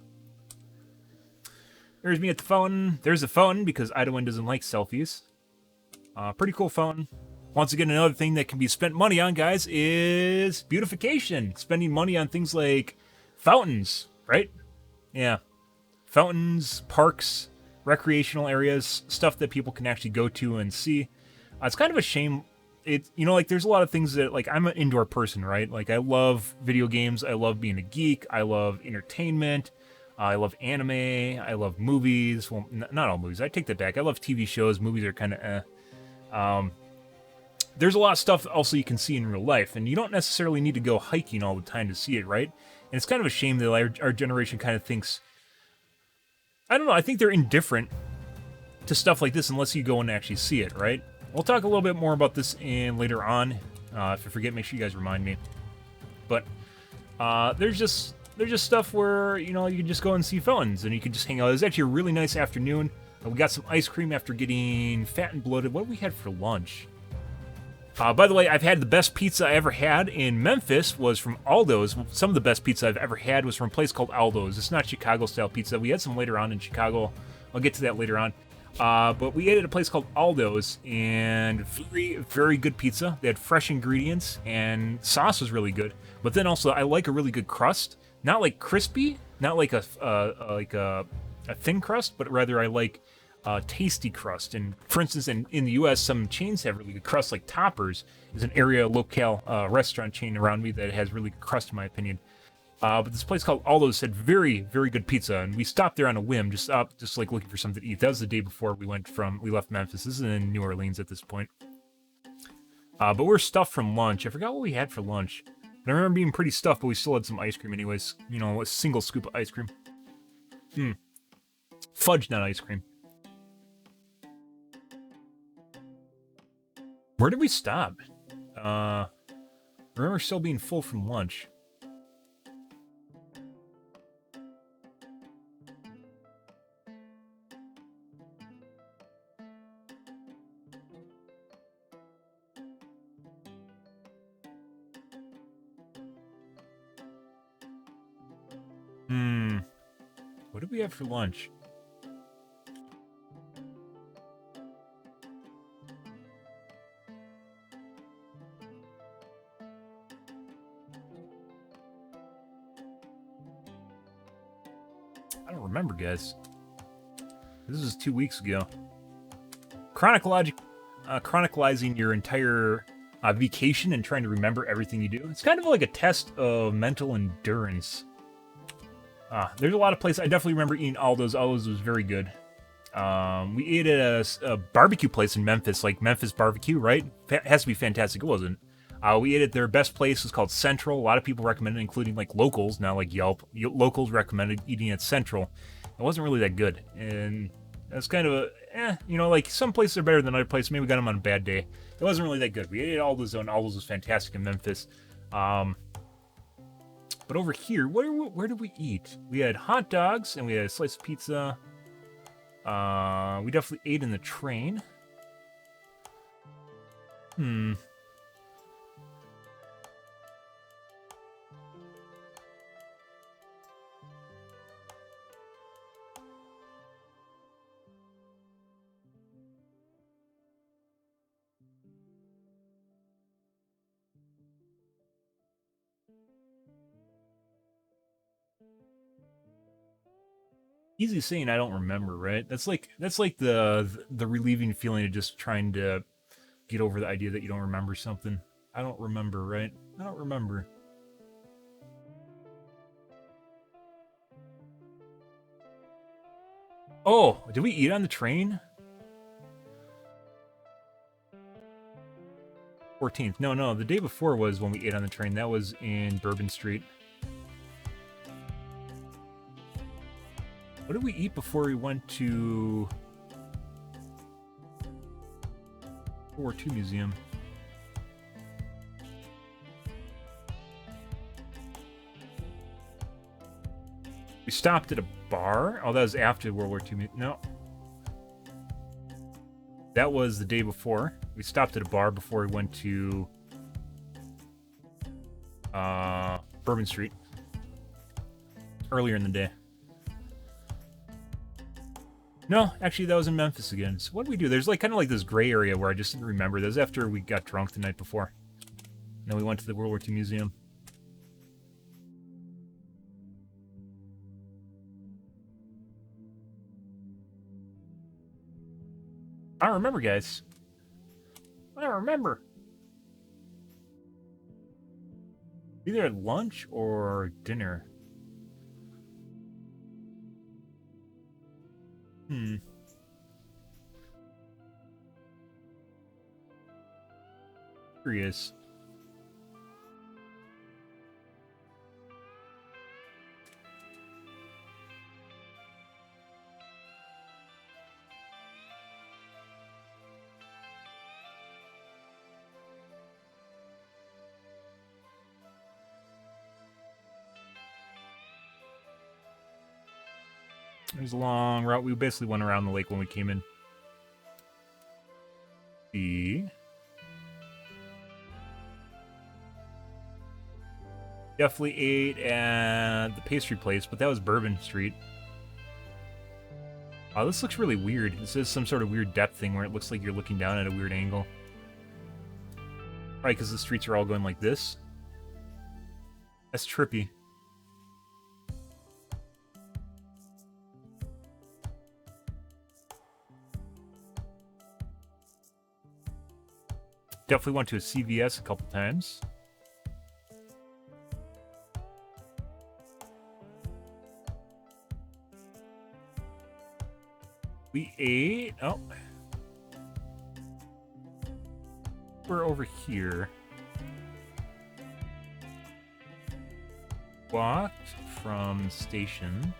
There's me at the fountain. There's a fountain because Idawan doesn't like selfies. Pretty cool fountain. Once again, another thing that can be spent money on, guys, is beautification. Spending money on things like fountains, right? Yeah. Fountains, parks, recreational areas, stuff that people can actually go to and see. It's kind of a shame. Like, there's a lot of things that, like, I'm an indoor person, right? Like, I love video games. I love being a geek. I love entertainment. I love anime. I love movies. Well, not all movies. I take that back. I love TV shows. Movies are kind of there's a lot of stuff also you can see in real life, and you don't necessarily need to go hiking all the time to see it, right? And it's kind of a shame that our generation kind of thinks, I don't know, I think they're indifferent to stuff like this unless you go and actually see it, right? We'll talk a little bit more about this later on. If I forget, make sure you guys remind me. But there's just stuff where, you can just go and see fountains, and you can just hang out. It was actually a really nice afternoon. We got some ice cream after getting fat and bloated. What we had for lunch? By the way, I've had the best pizza I ever had in Memphis was from Aldo's. Some of the best pizza I've ever had was from a place called Aldo's. It's not Chicago-style pizza. We had some later on in Chicago. I'll get to that later on. But we ate at a place called Aldo's, and very, very good pizza. They had fresh ingredients, and sauce was really good. But then also, I like a really good crust. Not like crispy, not like a thin crust, but rather I like tasty crust. And for instance, in the U.S., some chains have really good crust, like Toppers is an area locale restaurant chain around me that has really good crust, in my opinion. But this place called Aldo's had very, very good pizza, and we stopped there on a whim, just like looking for something to eat. That was the day before we left Memphis. This is in New Orleans at this point. But we're stuffed from lunch. I forgot what we had for lunch. But I remember being pretty stuffed, but we still had some ice cream anyways. You know, a single scoop of ice cream. Fudge nut ice cream. Where did we stop? Remember still being full from lunch. What did we have for lunch? I don't remember, guys. This was 2 weeks ago. Chronicalizing your entire vacation and trying to remember everything you do. It's kind of like a test of mental endurance. There's a lot of places. I definitely remember eating Aldo's. Aldo's was very good. We ate at a barbecue place in Memphis, like Memphis Barbecue, right? Has to be fantastic. It wasn't. We ate at their best place. It's called Central. A lot of people recommend it, including like locals, now like Yelp. Locals recommended eating at Central. It wasn't really that good. And that's kind of you know, like some places are better than other places. Maybe we got them on a bad day. It wasn't really that good. We ate at Aldo's, and Aldo's was fantastic in Memphis. But over here, where did we eat? We had hot dogs, and we had a slice of pizza. We definitely ate in the train. Easy saying I don't remember, right? That's like the relieving feeling of just trying to get over the idea that you don't remember something. I don't remember, right? I don't remember. Oh, did we eat on the train? 14th. No, the day before was when we ate on the train. That was in Bourbon Street. What did we eat before we went to World War II Museum? We stopped at a bar? Oh, that was after World War II Museum. No. That was the day before. We stopped at a bar before we went to Bourbon Street. Earlier in the day. No, actually, that was in Memphis again. So what did we do? There's like kind of like this gray area where I just didn't remember. That was after we got drunk the night before. And then we went to the World War II Museum. I don't remember, guys. I don't remember. Either at lunch or dinner. Curious. It was a long route. We basically went around the lake when we came in. Definitely ate at the pastry place, but that was Bourbon Street. Oh, this looks really weird. This is some sort of weird depth thing where it looks like you're looking down at a weird angle. Probably because the streets are all going like this. That's trippy. Definitely went to a CVS a couple times. We ate... Oh. We're over here. Walked from station.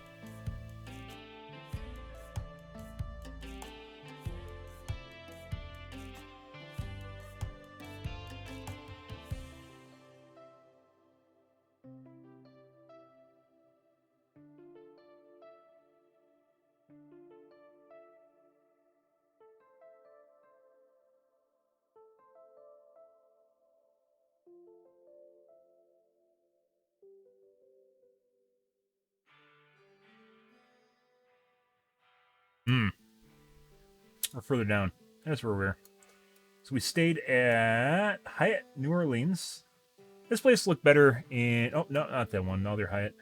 Or further down. That's where we're. So we stayed at Hyatt New Orleans. This place looked better in... Oh, no, not that one. No, they're Hyatt.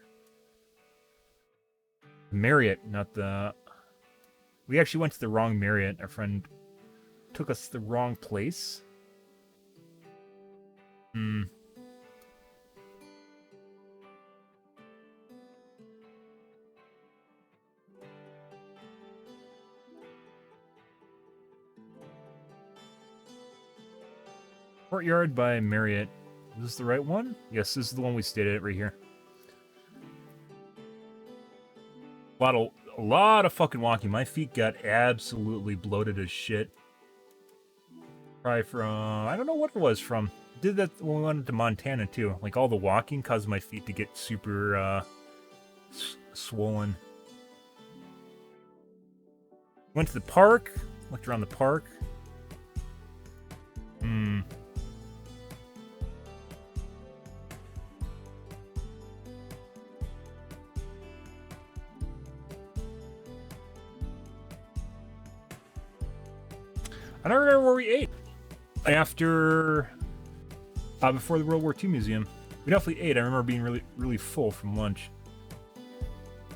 Marriott, not the... We actually went to the wrong Marriott. Our friend took us to the wrong place. Courtyard by Marriott. Is this the right one? Yes, this is the one we stayed at right here. A lot of fucking walking. My feet got absolutely bloated as shit. Probably from... I don't know what it was from. Did that when we went to Montana too. Like all the walking caused my feet to get super swollen. Went to the park. Looked around the park. I don't remember where we ate after, before the World War II Museum. We definitely ate. I remember being really, really full from lunch.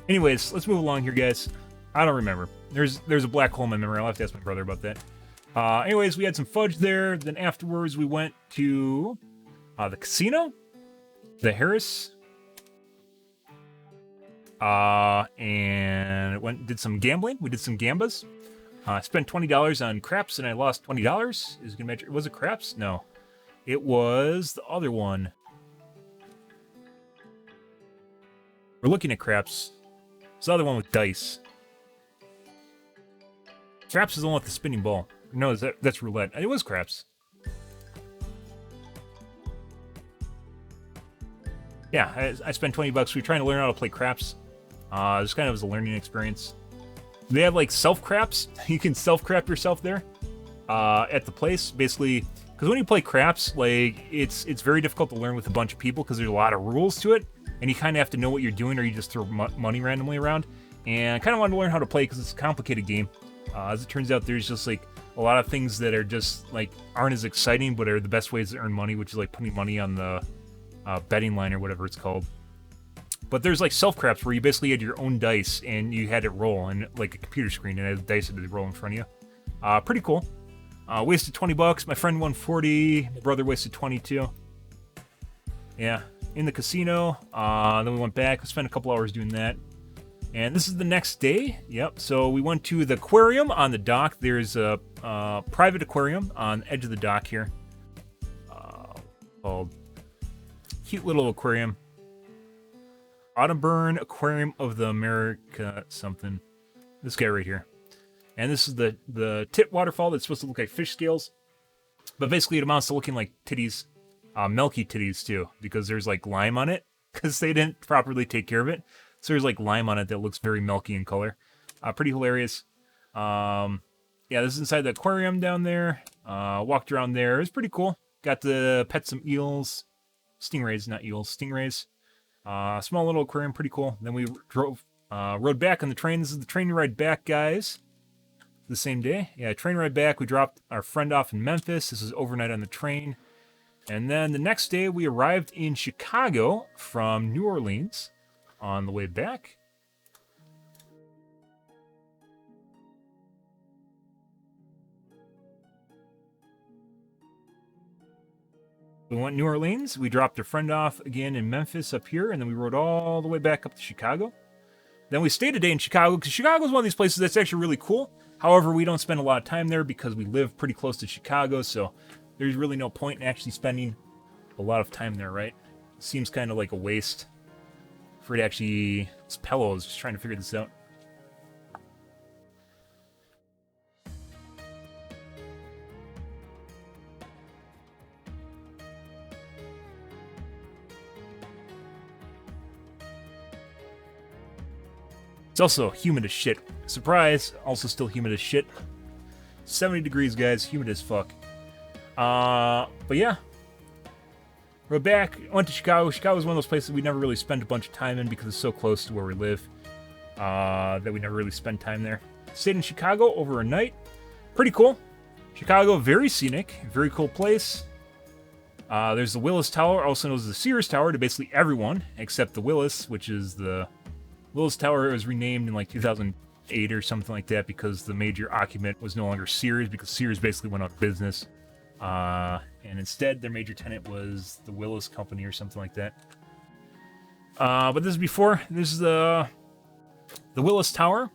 Anyways, let's move along here, guys. I don't remember. There's a black hole in my memory. I'll have to ask my brother about that. Anyways, we had some fudge there. Then afterwards, we went to the casino, the Harris, and did some gambling. We did some gambas. I spent $20 on craps and I lost $20. Is it gonna match? Was it craps? No, it was the other one. We're looking at craps. It's the other one with dice. Craps is the one with the spinning ball. No, that's roulette. It was craps. Yeah, I spent $20. We were trying to learn how to play craps. This kind of was a learning experience. They have like self-craps. You can self-crap yourself there at the place. Basically, because when you play craps, like it's very difficult to learn with a bunch of people because there's a lot of rules to it. And you kind of have to know what you're doing or you just throw money randomly around. And I kind of wanted to learn how to play because it's a complicated game. As it turns out, there's just like a lot of things that are just like aren't as exciting but are the best ways to earn money, which is like putting money on the betting line or whatever it's called. But there's like self-craps where you basically had your own dice and you had it roll in like a computer screen and the dice had to roll in front of you. Pretty cool. Wasted $20. My friend won 40. My brother wasted 22. Yeah, in the casino. Then we went back. We spent a couple hours doing that. And this is the next day. Yep. So we went to the aquarium on the dock. There's a private aquarium on the edge of the dock here. Called cute little aquarium. Audubon Aquarium of the America something. This guy right here. And this is the tit waterfall that's supposed to look like fish scales. But basically it amounts to looking like titties. Milky titties too. Because there's like lime on it. Because they didn't properly take care of it. So there's like lime on it that looks very milky in color. Pretty hilarious. Yeah, this is inside the aquarium down there. Walked around there. It was pretty cool. Got to pet some eels. Stingrays, not eels. Stingrays. Small little aquarium, pretty cool. Then we rode back on the train. This is the train ride back, guys. The same day. Yeah, train ride back. We dropped our friend off in Memphis. This is overnight on the train. And then the next day, we arrived in Chicago from New Orleans on the way back. We went to New Orleans. We dropped our friend off again in Memphis up here, and then we rode all the way back up to Chicago. Then we stayed a day in Chicago, because Chicago is one of these places that's actually really cool. However, we don't spend a lot of time there because we live pretty close to Chicago, so there's really no point in actually spending a lot of time there, right? It seems kind of like a waste for it to actually... This pillow is just trying to figure this out. It's also humid as shit. Surprise, also still humid as shit. 70 degrees, guys, humid as fuck. But yeah. We're back, went to Chicago. Chicago was one of those places we never really spent a bunch of time in because it's so close to where we live. That we never really spent time there. Stayed in Chicago over a night. Pretty cool. Chicago, very scenic, very cool place. There's the Willis Tower, also known as the Sears Tower, to basically everyone except the Willis, which is the... Willis Tower was renamed in like 2008 or something like that because the major occupant was no longer Sears because Sears basically went out of business. And instead their major tenant was the Willis Company or something like that. But this is before. This is the Willis Tower.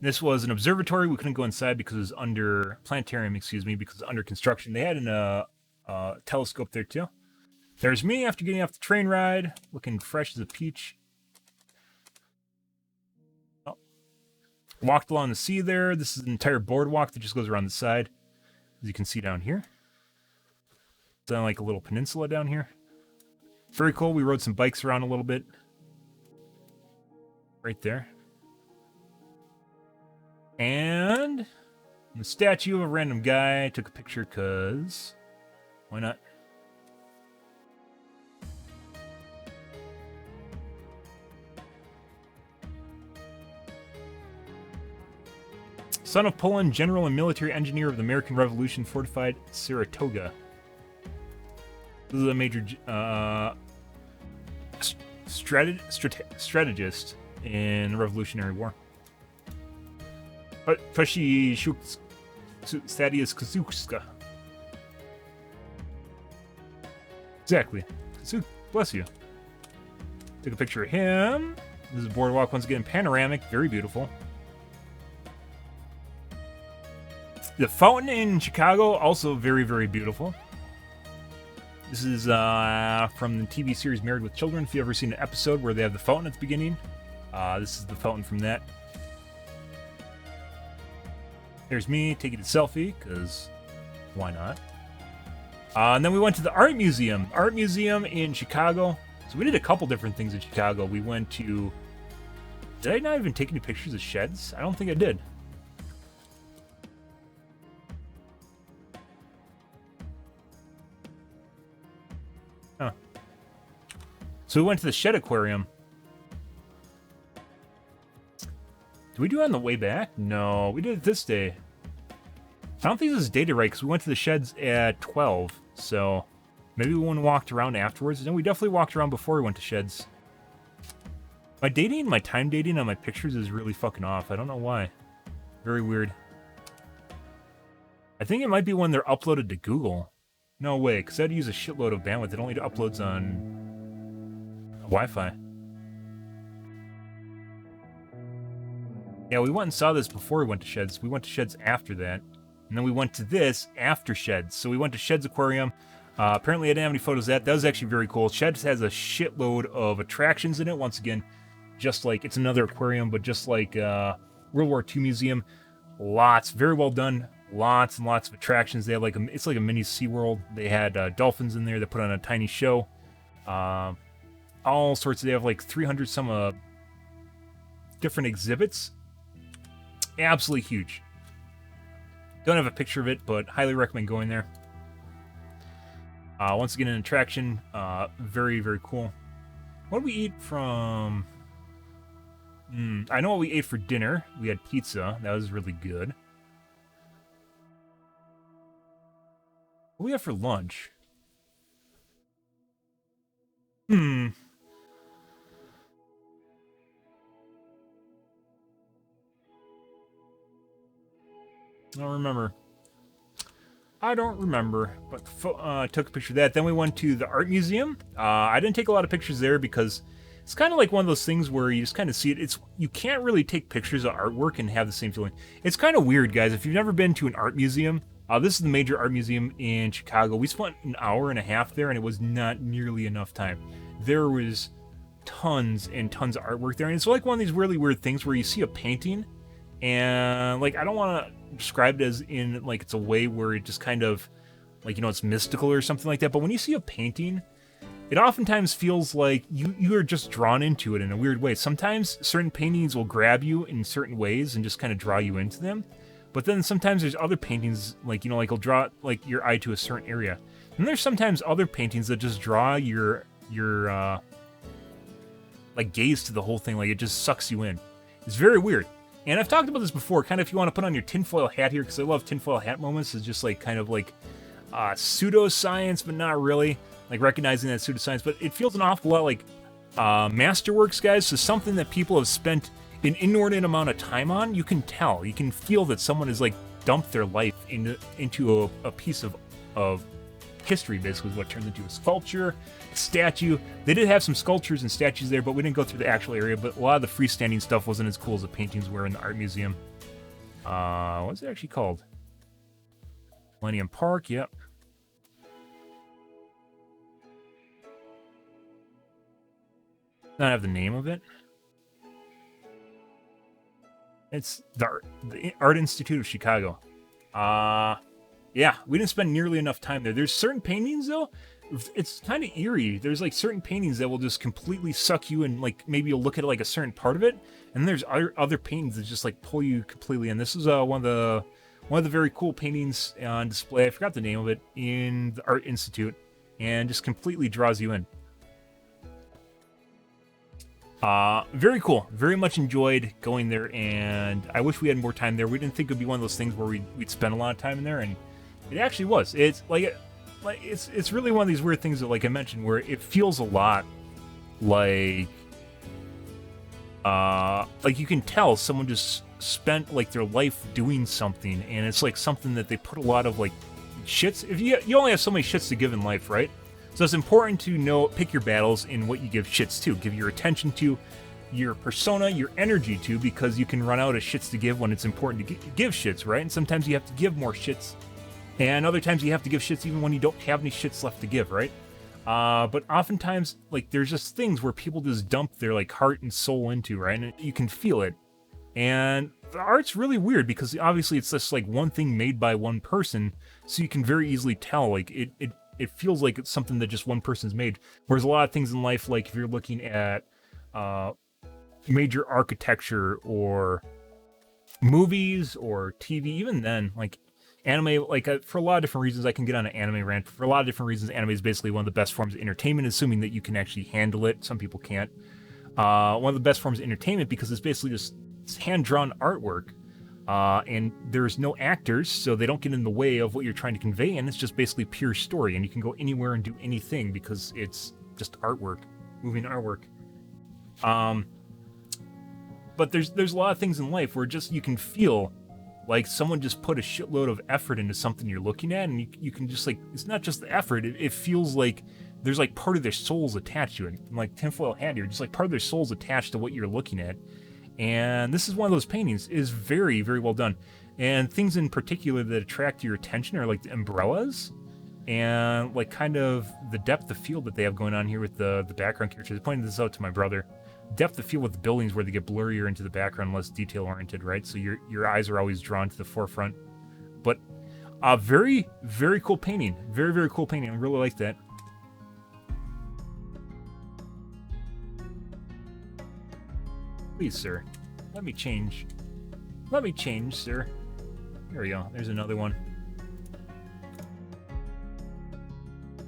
This was an observatory. We couldn't go inside because it was under... Planetarium, excuse me, because it was under construction. They had a telescope there too. There's me after getting off the train ride, looking fresh as a peach. Oh. Walked along the sea there. This is an entire boardwalk that just goes around the side, as you can see down here. It's on like a little peninsula down here. Very cool. We rode some bikes around a little bit. Right there. And the statue of a random guy. Took a picture because why not? Son of Poland, general and military engineer of the American Revolution, fortified Saratoga. This is a major strategist in the Revolutionary War. But Thaddeus Kosciuszko. Exactly. Bless you. Took a picture of him. This is a boardwalk, once again, panoramic, very beautiful. The fountain in Chicago, also very, very beautiful. This is from the TV series Married with Children. If you've ever seen an episode where they have the fountain at the beginning, this is the fountain from that. There's me taking a selfie, because why not? And then we went to the art museum. Art museum in Chicago. So we did a couple different things in Chicago. We went to... Did I not even take any pictures of sheds? I don't think I did. Huh. So we went to the shed aquarium. Did we do it on the way back? No, we did it this day. I don't think this is dated right, because we went to the sheds at 12, so maybe we went and walked around afterwards. No, we definitely walked around before we went to sheds. My time dating on my pictures is really fucking off. I don't know why. Very weird. I think it might be when they're uploaded to Google. No way, because I'd use a shitload of bandwidth. It only uploads on Wi-Fi. Yeah, we went and saw this before we went to sheds. We went to sheds after that. And then we went to this after sheds. So we went to Sheds Aquarium. Apparently I didn't have any photos of that. That was actually very cool. Sheds has a shitload of attractions in it. Once again, just like, it's another aquarium, but just like World War II museum. Lots, very well done. Lots and lots of attractions. They have like it's like a mini SeaWorld. They had dolphins in there that put on a tiny show. All sorts of, they have like 300 some different exhibits. Absolutely huge. Don't have a picture of it, but highly recommend going there. Once again, an attraction. Very, very cool. What did we eat from... I know what we ate for dinner. We had pizza. That was really good. What do we have for lunch? I don't remember. I don't remember, but took a picture of that. Then we went to the art museum. I didn't take a lot of pictures there because it's kind of like one of those things where you just kind of see it. You can't really take pictures of artwork and have the same feeling. It's kind of weird, guys. If you've never been to an art museum, this is the major art museum in Chicago. We spent an hour and a half there, and it was not nearly enough time. There was tons and tons of artwork there, and it's like one of these really weird things where you see a painting, and like I don't want to describe it as in like it's a way where it just kind of like, you know, it's mystical or something like that, but when you see a painting, it oftentimes feels like you are just drawn into it in a weird way. Sometimes certain paintings will grab you in certain ways and just kind of draw you into them, but then sometimes there's other paintings like, you know, like it'll draw like your eye to a certain area, and there's sometimes other paintings that just draw your like gaze to the whole thing, like it just sucks you in. It's very weird. And I've talked about this before, kind of if you want to put on your tinfoil hat here, because I love tinfoil hat moments. It's just like kind of like pseudoscience, but not really. Like recognizing that pseudoscience, but it feels an awful lot like masterworks, guys. So something that people have spent an inordinate amount of time on. You can tell, you can feel that someone has like dumped their life into a piece of history, basically, is what turns into a sculpture, statue. They did have some sculptures and statues there, but we didn't go through the actual area. But a lot of the freestanding stuff wasn't as cool as the paintings were in the art museum. What's it actually called? Millennium Park, yep. Not have the name of it. It's the Art Institute of Chicago. Yeah, we didn't spend nearly enough time there. There's certain paintings, though, it's kind of eerie. There's, like, certain paintings that will just completely suck you and, like, maybe you'll look at, like, a certain part of it, and there's other paintings that just, like, pull you completely in. This is one of the very cool paintings on display. I forgot the name of it, in the Art Institute, and just completely draws you in. Very cool. Very much enjoyed going there, and I wish we had more time there. We didn't think it would be one of those things where we'd spend a lot of time in there, and it actually was. It's it's really one of these weird things that, like I mentioned, where it feels a lot like you can tell someone just spent like their life doing something, and it's like something that they put a lot of like shits. If you only have so many shits to give in life, right? So it's important to pick your battles in what you give shits to. Give your attention to, your persona, your energy to, because you can run out of shits to give when it's important to give shits, right? And sometimes you have to give more shits, and other times you have to give shits even when you don't have any shits left to give, right? But oftentimes, like, there's just things where people just dump their, like, heart and soul into, right? And you can feel it. And the art's really weird because obviously it's just, like, one thing made by one person, so you can very easily tell, like, it feels like it's something that just one person's made. Whereas a lot of things in life, like if you're looking at major architecture or movies or TV, even then, like anime, like for a lot of different reasons, I can get on an anime rant. For a lot of different reasons, anime is basically one of the best forms of entertainment, assuming that you can actually handle it. Some people can't. One of the best forms of entertainment because it's basically just hand-drawn artwork. And there's no actors, so they don't get in the way of what you're trying to convey, and it's just basically pure story, and you can go anywhere and do anything because it's just artwork, moving artwork. But there's a lot of things in life where just you can feel like someone just put a shitload of effort into something you're looking at, and you can just like, it's not just the effort, it feels like there's like part of their souls attached to it. Like tinfoil hat here, just like part of their souls attached to what you're looking at. And this is one of those paintings. It is very, very well done. And things in particular that attract your attention are like the umbrellas and like kind of the depth of field that they have going on here with the background characters. I pointed this out to my brother. Depth of field with the buildings where they get blurrier into the background, less detail oriented, right? So your eyes are always drawn to the forefront. But very, very cool painting. Very, very cool painting. I really like that. Please, sir. Let me change. Let me change, sir. There we go. There's another one.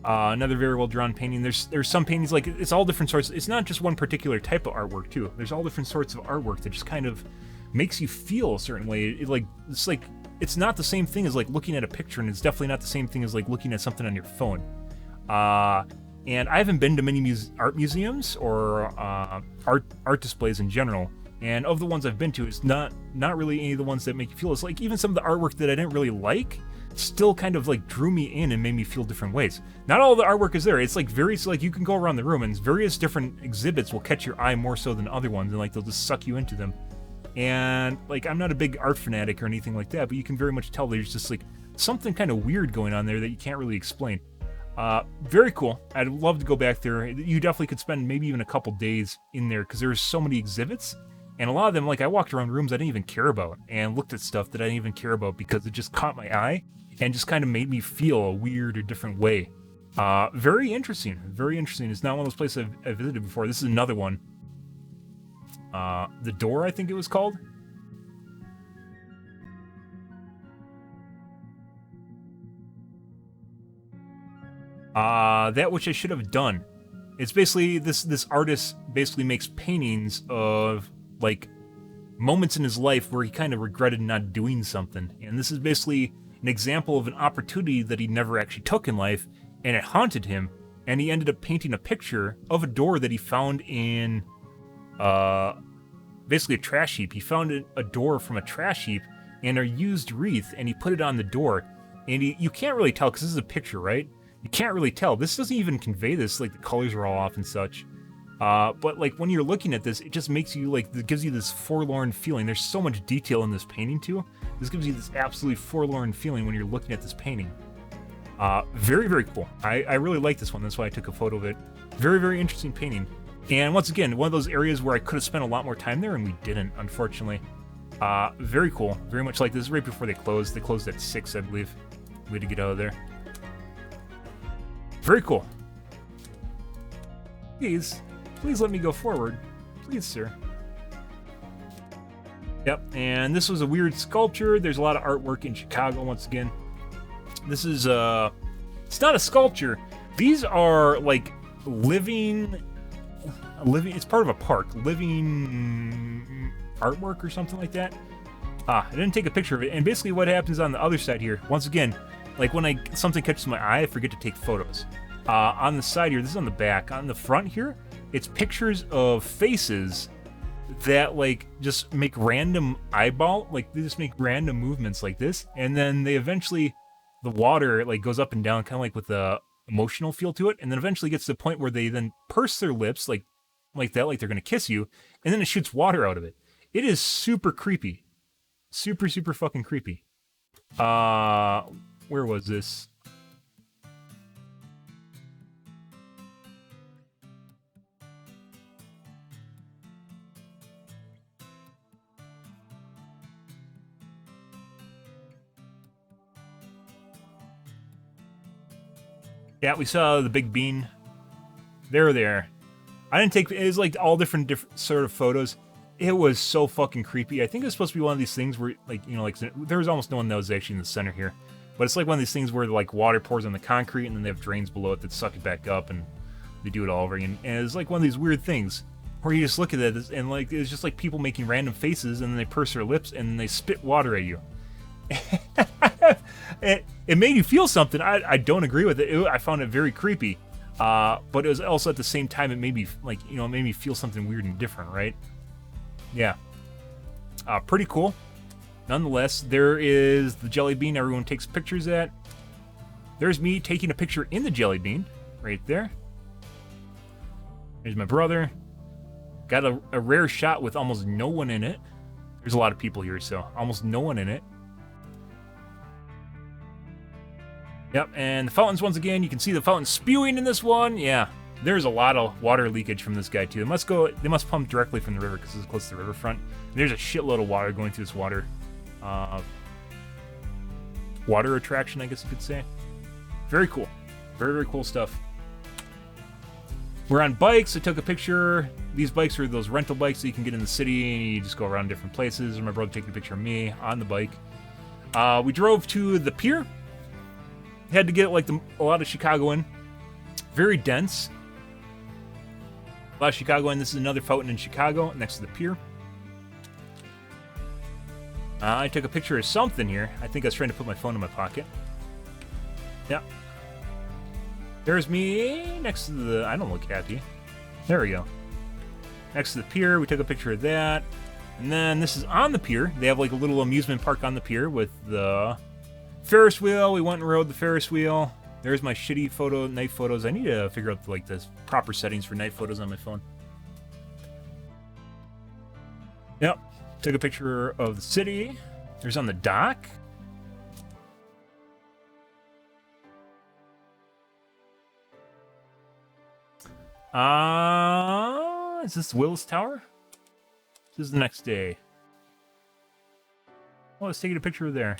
Another very well drawn painting. There's some paintings, like, it's all different sorts. It's not just one particular type of artwork too. There's all different sorts of artwork that just kind of makes you feel a certain way. It's not the same thing as like looking at a picture, and it's definitely not the same thing as like looking at something on your phone. And I haven't been to many art museums or art displays in general. And of the ones I've been to, it's not really any of the ones that make you feel. It's like even some of the artwork that I didn't really like still kind of like drew me in and made me feel different ways. Not all the artwork is there. It's like you can go around the room and various different exhibits will catch your eye more so than other ones, and like they'll just suck you into them. And like, I'm not a big art fanatic or anything like that, but you can very much tell there's just like something kind of weird going on there that you can't really explain. Very cool. I'd love to go back there. You definitely could spend maybe even a couple days in there because there's so many exhibits. And a lot of them, like, I walked around rooms I didn't even care about and looked at stuff that I didn't even care about because it just caught my eye and just kind of made me feel a weird or different way. Very interesting. Very interesting. It's not one of those places I've visited before. This is another one. The Door, I think it was called. That which I should have done. It's basically, this artist basically makes paintings of, like, moments in his life where he kind of regretted not doing something. And this is basically an example of an opportunity that he never actually took in life, and it haunted him, and he ended up painting a picture of a door that he found in, basically a trash heap. He found a door from a trash heap and a used wreath, and he put it on the door. And you can't really tell, because this is a picture, right? You can't really tell. This doesn't even convey this, like the colors are all off and such. But like when you're looking at this, it just makes you like, it gives you this forlorn feeling. There's so much detail in this painting too. This gives you this absolutely forlorn feeling when you're looking at this painting. Very, very cool. I really like this one. That's why I took a photo of it. Very, very interesting painting. And once again, one of those areas where I could have spent a lot more time there and we didn't, unfortunately. Very cool. Very much like this. Right before they closed. They closed at 6, I believe. We had to get out of there. Very cool. Please let me go forward. Please, sir. Yep, and this was a weird sculpture. There's a lot of artwork in Chicago, once again. This is, it's not a sculpture. These are, like, living, it's part of a park. Living artwork or something like that. I didn't take a picture of it. And basically what happens on the other side here, once again, like when something catches my eye, I forget to take photos. On the side here, this is on the back. On the front here, it's pictures of faces that like just make random they just make random movements like this, and then they eventually, the water like goes up and down, kind of like with the emotional feel to it, and then eventually gets to the point where they then purse their lips like that, like they're gonna kiss you, and then it shoots water out of it. It is super creepy, super fucking creepy. Where was this? Yeah, we saw the Big Bean. They were there. I didn't take, it was like all different sort of photos. It was so fucking creepy. I think it was supposed to be one of these things where, like, you know, like, there was almost no one that was actually in the center here. But it's like one of these things where, like, water pours on the concrete and then they have drains below it that suck it back up and they do it all over again. And it's like one of these weird things where you just look at it and, like, it's just like people making random faces and then they purse their lips and then they spit water at you. It made you feel something. I don't agree with it. I found it very creepy. But it was also at the same time, it made me, like, you know, it made me feel something weird and different, right? Yeah. Pretty cool. Nonetheless, there is the jelly bean everyone takes pictures at. There's me taking a picture in the jelly bean, right there. There's my brother. Got a rare shot with almost no one in it. There's a lot of people here, so almost no one in it. Yep, and the fountains, once again, you can see the fountain spewing in this one. Yeah, there's a lot of water leakage from this guy, too. They must pump directly from the river because it's close to the riverfront. There's a shitload of water going through this water attraction, I guess you could say. Very cool. Very, very cool stuff. We're on bikes. I took a picture. These bikes are those rental bikes that you can get in the city and you just go around different places. And my brother taking a picture of me on the bike. We drove to the pier. Had to get like a lot of Chicago in. Very dense. A lot of Chicago in. This is another fountain in Chicago next to the pier. I took a picture of something here. I think I was trying to put my phone in my pocket. Yeah. There's me next to the... I don't look happy. There we go. Next to the pier, we took a picture of that. And then this is on the pier. They have like a little amusement park on the pier with the Ferris wheel. We went and rode the Ferris wheel. There's my shitty night photos. I need to figure out like the proper settings for night photos on my phone. Yep. Took a picture of the city. There's on the dock. Is this Willis Tower? This is the next day. Oh, let's take a picture there.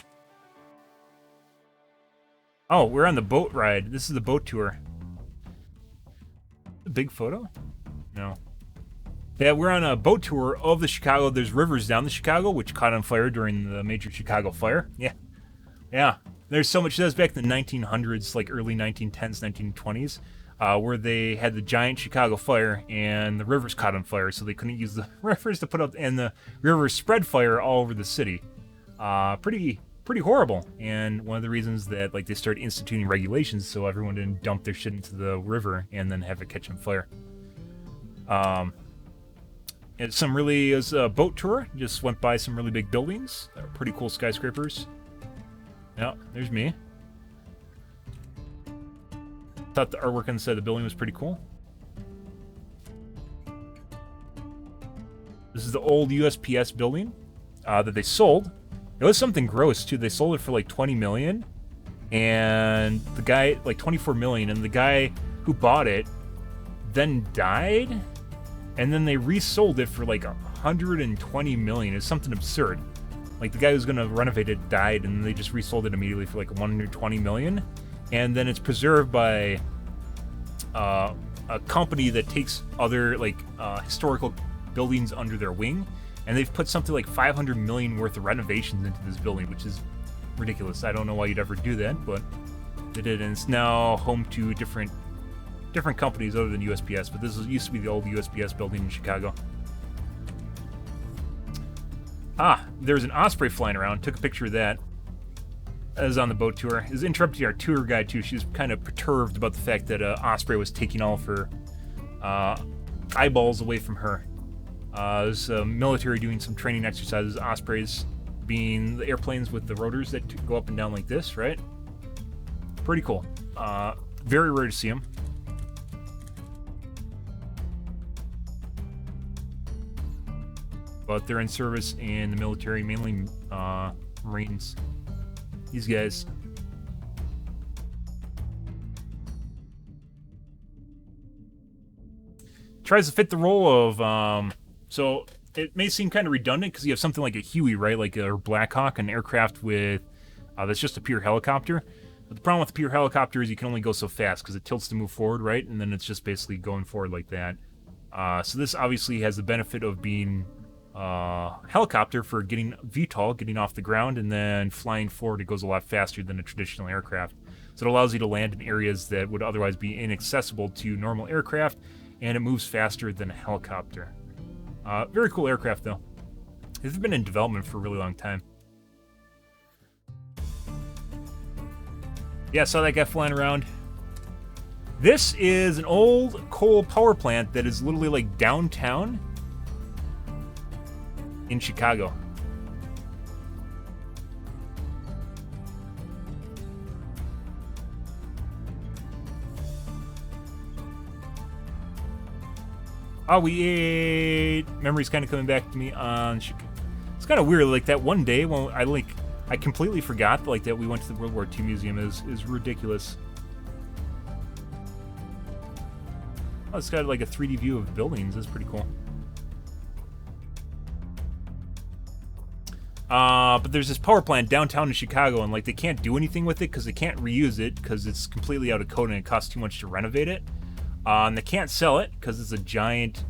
Oh, we're on the boat ride. This is the boat tour. A big photo? No. Yeah, we're on a boat tour of the Chicago. There's rivers down the Chicago, which caught on fire during the major Chicago fire. Yeah. Yeah. There's so much. That's back in the 1900s, like early 1910s, 1920s. Where they had the giant Chicago fire and the rivers caught on fire, so they couldn't use the rivers to put out, and the rivers spread fire all over the city. Pretty horrible. And one of the reasons that like they started instituting regulations so everyone didn't dump their shit into the river and then have it catch on fire. It was a boat tour. Just went by some really big buildings. Pretty cool skyscrapers. Yeah, there's me. Thought the artwork on the side of the building was pretty cool. This is the old USPS building that they sold. It was something gross too. They sold it for like $20 million, and the guy like $24 million, and the guy who bought it then died, and then they resold it for like $120 million. It's something absurd. Like the guy who's gonna renovate it died, and they just resold it immediately for like $120 million. And then it's preserved by a company that takes other like historical buildings under their wing, and they've put something like $500 million worth of renovations into this building, which is ridiculous. I don't know why you'd ever do that, but they did, and it's now home to different companies other than USPS. But used to be the old USPS building in Chicago. There's an osprey flying around. Took a picture of that. As on the boat tour. Is interrupting our tour guide too. She was kind of perturbed about the fact that Osprey was taking all of her eyeballs away from her. There's military doing some training exercises. Ospreys being the airplanes with the rotors that go up and down like this, right? Pretty cool. Very rare to see them. But they're in service in the military, mainly Marines. These guys. Tries to fit the role of, so it may seem kind of redundant because you have something like a Huey, right? Like a Black Hawk, an aircraft with, that's just a pure helicopter. But the problem with the pure helicopter is you can only go so fast because it tilts to move forward, right? And then it's just basically going forward like that. So this obviously has the benefit of being helicopter for getting VTOL, getting off the ground, and then flying forward. It goes a lot faster than a traditional aircraft. So it allows you to land in areas that would otherwise be inaccessible to normal aircraft, and it moves faster than a helicopter. Very cool aircraft, though. It's been in development for a really long time. Yeah, I saw that guy flying around. This is an old coal power plant that is literally like downtown in Chicago. Oh, we ate. Memories kind of coming back to me on Chicago. It's kind of weird, like that one day when I completely forgot like that we went to the World War II Museum is ridiculous. Oh, it's got like a 3D view of buildings. That's pretty cool. But there's this power plant downtown in Chicago, and like they can't do anything with it because they can't reuse it because it's completely out of code and it costs too much to renovate it. And they can't sell it because it's a giant,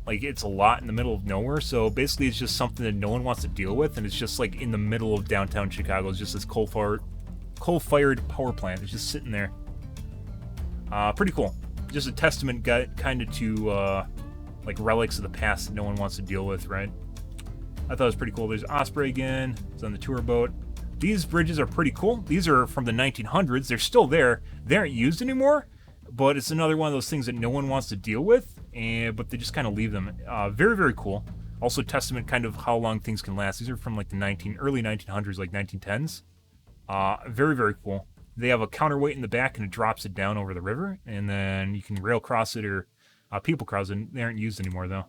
Like, it's a lot in the middle of nowhere, so basically it's just something that no one wants to deal with, and it's just like in the middle of downtown Chicago. It's just this coal-fired power plant. It's just sitting there. Pretty cool. Just a testament kind of to like relics of the past that no one wants to deal with, right? I thought it was pretty cool. There's Osprey again. It's on the tour boat. These bridges are pretty cool. These are from the 1900s. They're still there. They aren't used anymore, but it's another one of those things that no one wants to deal with, but they just kind of leave them. Very, very cool. Also testament kind of how long things can last. These are from like the early 1900s, like 1910s. Very, very cool. They have a counterweight in the back, and it drops it down over the river, and then you can rail cross it or people cross it. They aren't used anymore, though.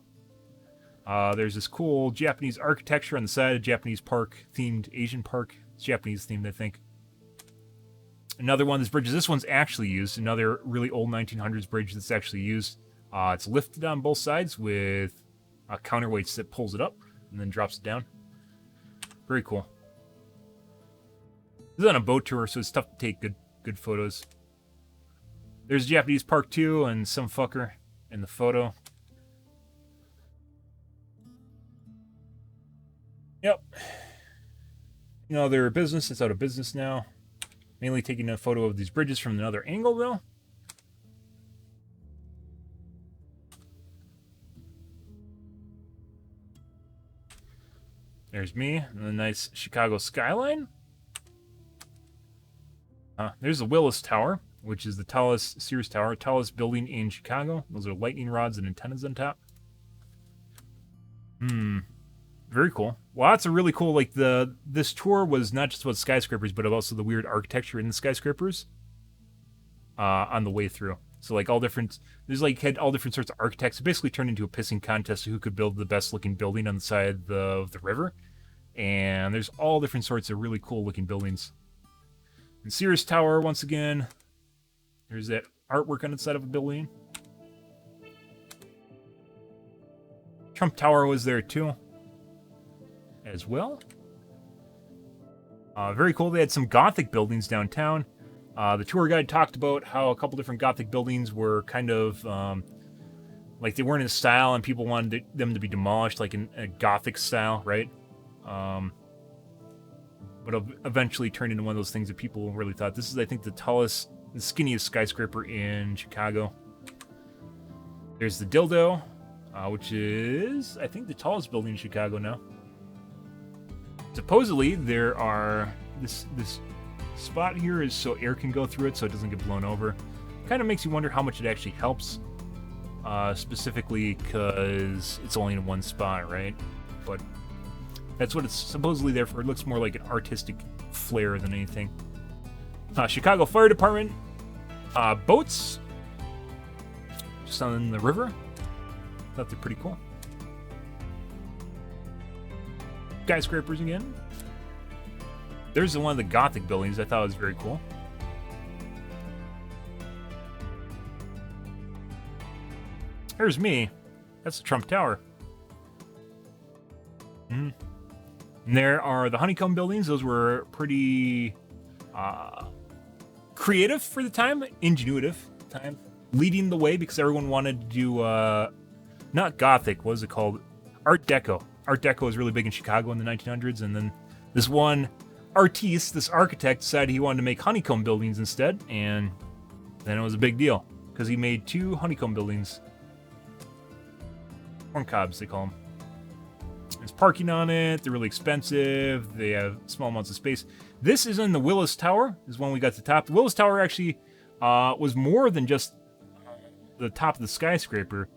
There's this cool Japanese architecture on the side, a Japanese park-themed Asian park. It's Japanese-themed, I think. Another one of these bridges. This one's actually used. Another really old 1900s bridge that's actually used. It's lifted on both sides with counterweights that pulls it up and then drops it down. Very cool. This is on a boat tour, so it's tough to take good photos. There's a Japanese park too, and some fucker in the photo. Yep. You know, their business is out of business now. Mainly taking a photo of these bridges from another angle, though. There's me, and the nice Chicago skyline. There's the Willis Tower, which is the tallest Sears Tower, tallest building in Chicago. Those are lightning rods and antennas on top. Very cool. Well, that's a really cool, like, this tour was not just about skyscrapers, but also the weird architecture in the skyscrapers on the way through. So, like, had all different sorts of architects. It basically turned into a pissing contest of who could build the best looking building on the side of the river. And there's all different sorts of really cool looking buildings. And Sears Tower, once again, there's that artwork on the side of a building. Trump Tower was there too, as well. Very cool. They had some Gothic buildings downtown. The tour guide talked about how a couple different Gothic buildings were kind of like they weren't in style, and people wanted them to be demolished, like in a Gothic style, right? But eventually turned into one of those things that people really thought. This is, I think, the skinniest skyscraper in Chicago. There's the Dildo, which is, I think, the tallest building in Chicago now. Supposedly, there are this spot here is so air can go through it, so it doesn't get blown over. Kind of makes you wonder how much it actually helps, specifically because it's only in one spot, right? But that's what it's supposedly there for. It looks more like an artistic flair than anything. Chicago Fire Department boats just on the river. Thought they're pretty cool. Skyscrapers again. There's one of the Gothic buildings I thought was very cool. Here's me. That's the Trump Tower. And there are the honeycomb buildings. Those were pretty creative for the time, ingenuitive time, leading the way because everyone wanted to do not Gothic. What was it called? Art Deco. Art Deco was really big in Chicago in the 1900s, and then this one artiste, this architect, decided he wanted to make honeycomb buildings instead, and then it was a big deal because he made 2 honeycomb buildings. Corn cobs, they call them. There's parking on it. They're really expensive. They have small amounts of space. This is in the Willis Tower. This is one we got to the top. The Willis Tower actually was more than just the top of the skyscraper.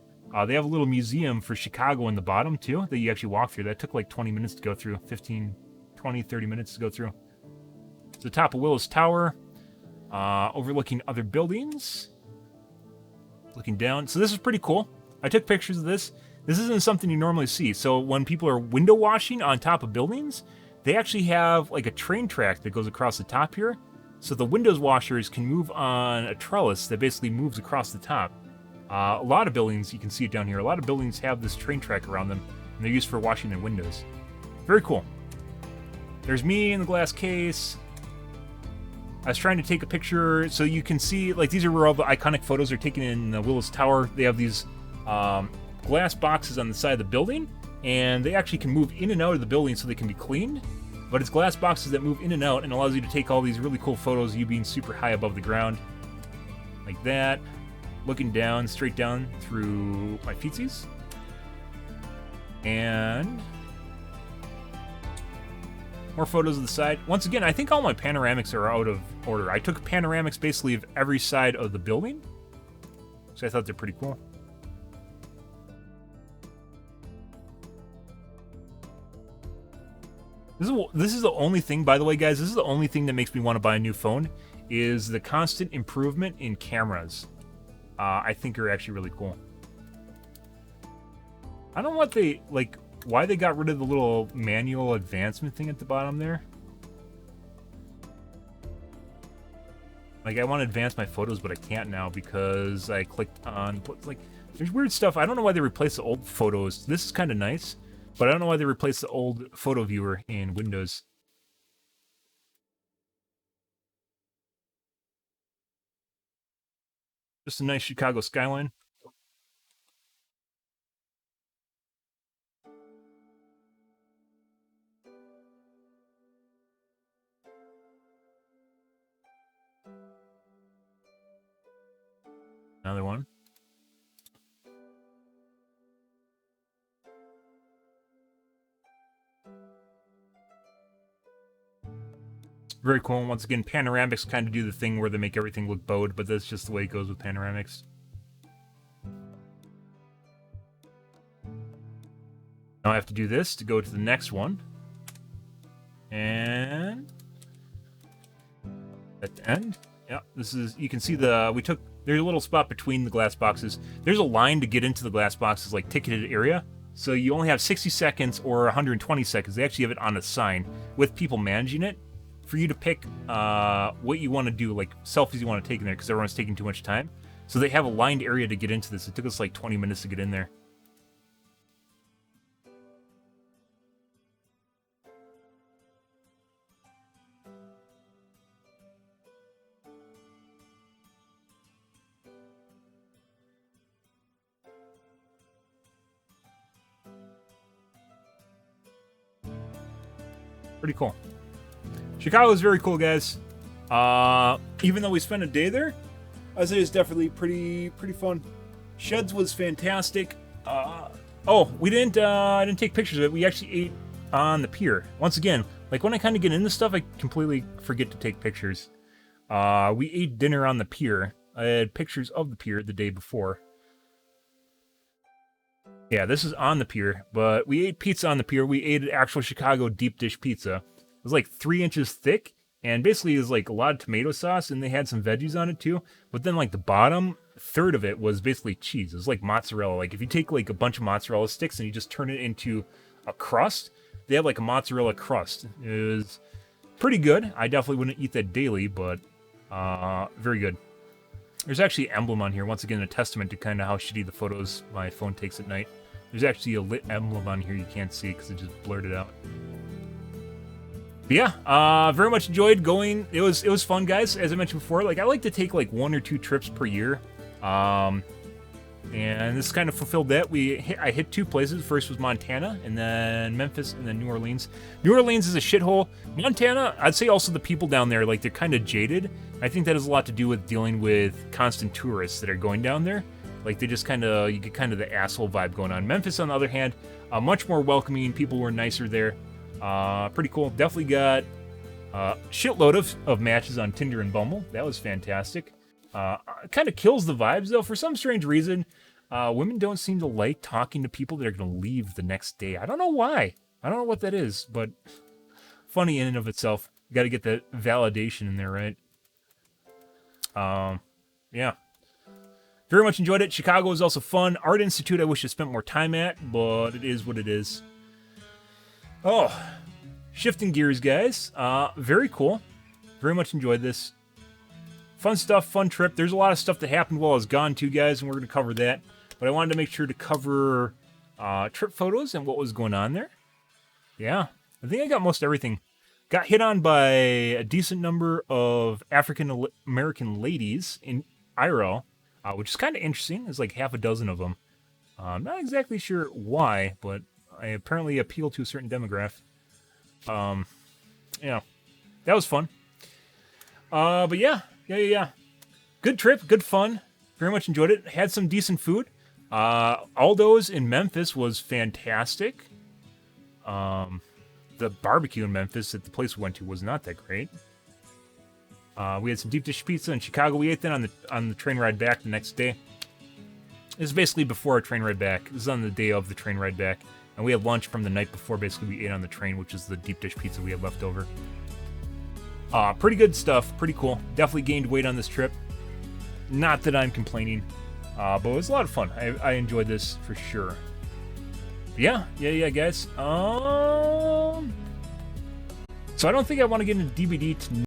They have a little museum for Chicago in the bottom, too, that you actually walk through. That took like 20 minutes to go through. 15, 20, 30 minutes to go through. It's the top of Willis Tower, overlooking other buildings. Looking down. So this is pretty cool. I took pictures of this. This isn't something you normally see. So when people are window washing on top of buildings, they actually have like a train track that goes across the top here. So the windows washers can move on a trellis that basically moves across the top. A lot of buildings, you can see it down here, a lot of buildings have this train track around them, and they're used for washing their windows. Very cool. There's me in the glass case. I was trying to take a picture so you can see, like, these are where all the iconic photos are taken in the Willis Tower. They have these glass boxes on the side of the building, and they actually can move in and out of the building so they can be cleaned. But it's glass boxes that move in and out and allows you to take all these really cool photos of you being super high above the ground. Like that. Looking down, straight down through my feetsies. And more photos of the side. Once again, I think all my panoramics are out of order. I took panoramics basically of every side of the building. So I thought they're pretty cool. This is the only thing, by the way, guys, this is the only thing that makes me want to buy a new phone, is the constant improvement in cameras. I think are actually really cool. I don't know what they, like, why they got rid of the little manual advancement thing at the bottom there. Like, I want to advance my photos, but I can't now because I clicked on, like, there's weird stuff. I don't know why they replaced the old photos. This is kind of nice, but I don't know why they replaced the old photo viewer in Windows. Just a nice Chicago skyline. Another one. Very cool. Once again, panoramics kind of do the thing where they make everything look bowed, but that's just the way it goes with panoramics. Now I have to do this to go to the next one. And at the end, yeah, this is, you can see there's a little spot between the glass boxes. There's a line to get into the glass boxes, like ticketed area. So you only have 60 seconds or 120 seconds. They actually have it on a sign with people managing it for you to pick what you want to do, like selfies you want to take in there, because everyone's taking too much time. So they have a lined area to get into this. It took us like 20 minutes to get in there. Pretty cool. Chicago is very cool, guys. Even though we spent a day there, I'd say it's definitely pretty fun. Sheds was fantastic. Oh, we didn't I didn't take pictures of it. We actually ate on the pier. Once again, like when I kind of get into stuff, I completely forget to take pictures. We ate dinner on the pier. I had pictures of the pier the day before. Yeah, this is on the pier, but we ate pizza on the pier. We ate actual Chicago deep dish pizza. It was like 3 inches thick, and basically it was like a lot of tomato sauce, and they had some veggies on it too. But then like the bottom third of it was basically cheese. It was like mozzarella. Like if you take like a bunch of mozzarella sticks and you just turn it into a crust, they have like a mozzarella crust. It was pretty good. I definitely wouldn't eat that daily, but very good. There's actually an emblem on here, once again a testament to kind of how shitty the photos my phone takes at night. There's actually a lit emblem on here you can't see because it just blurred it out. But yeah, very much enjoyed going. It was fun, guys. As I mentioned before, like I like to take like 1 or 2 trips per year, and this kind of fulfilled that. I hit 2 places. First was Montana, and then Memphis, and then New Orleans. New Orleans is a shithole. Montana, I'd say also the people down there, like they're kind of jaded. I think that has a lot to do with dealing with constant tourists that are going down there. Like they just you get kind of the asshole vibe going on. Memphis, on the other hand, much more welcoming. People were nicer there. Pretty cool. Definitely got a shitload of matches on Tinder and Bumble. That was fantastic. Kind of kills the vibes though. For some strange reason, women don't seem to like talking to people that are going to leave the next day. I don't know why. I don't know what that is, but funny in and of itself. You got to get that validation in there, right? Yeah. Very much enjoyed it. Chicago was also fun. Art Institute I wish I spent more time at, but it is what it is. Oh, shifting gears, guys. Very cool. Very much enjoyed this. Fun stuff, fun trip. There's a lot of stuff that happened while I was gone too, guys, and we're going to cover that. But I wanted to make sure to cover trip photos and what was going on there. Yeah, I think I got most everything. Got hit on by a decent number of African American ladies in IRL, which is kind of interesting. There's like half a dozen of them. I'm not exactly sure why, but I apparently appeal to a certain demographic. Yeah, that was fun. But yeah. Good trip, good fun. Very much enjoyed it. Had some decent food. Aldo's in Memphis was fantastic. The barbecue in Memphis at the place we went to was not that great. We had some deep dish pizza in Chicago. We ate that on the train ride back the next day. This is basically before our train ride back. This is on the day of the train ride back. And we had lunch from the night before. Basically, we ate on the train, which is the deep dish pizza we had left over. Pretty good stuff. Pretty cool. Definitely gained weight on this trip. Not that I'm complaining. But it was a lot of fun. I enjoyed this for sure. Yeah, guys. So I don't think I want to get into DVD tonight.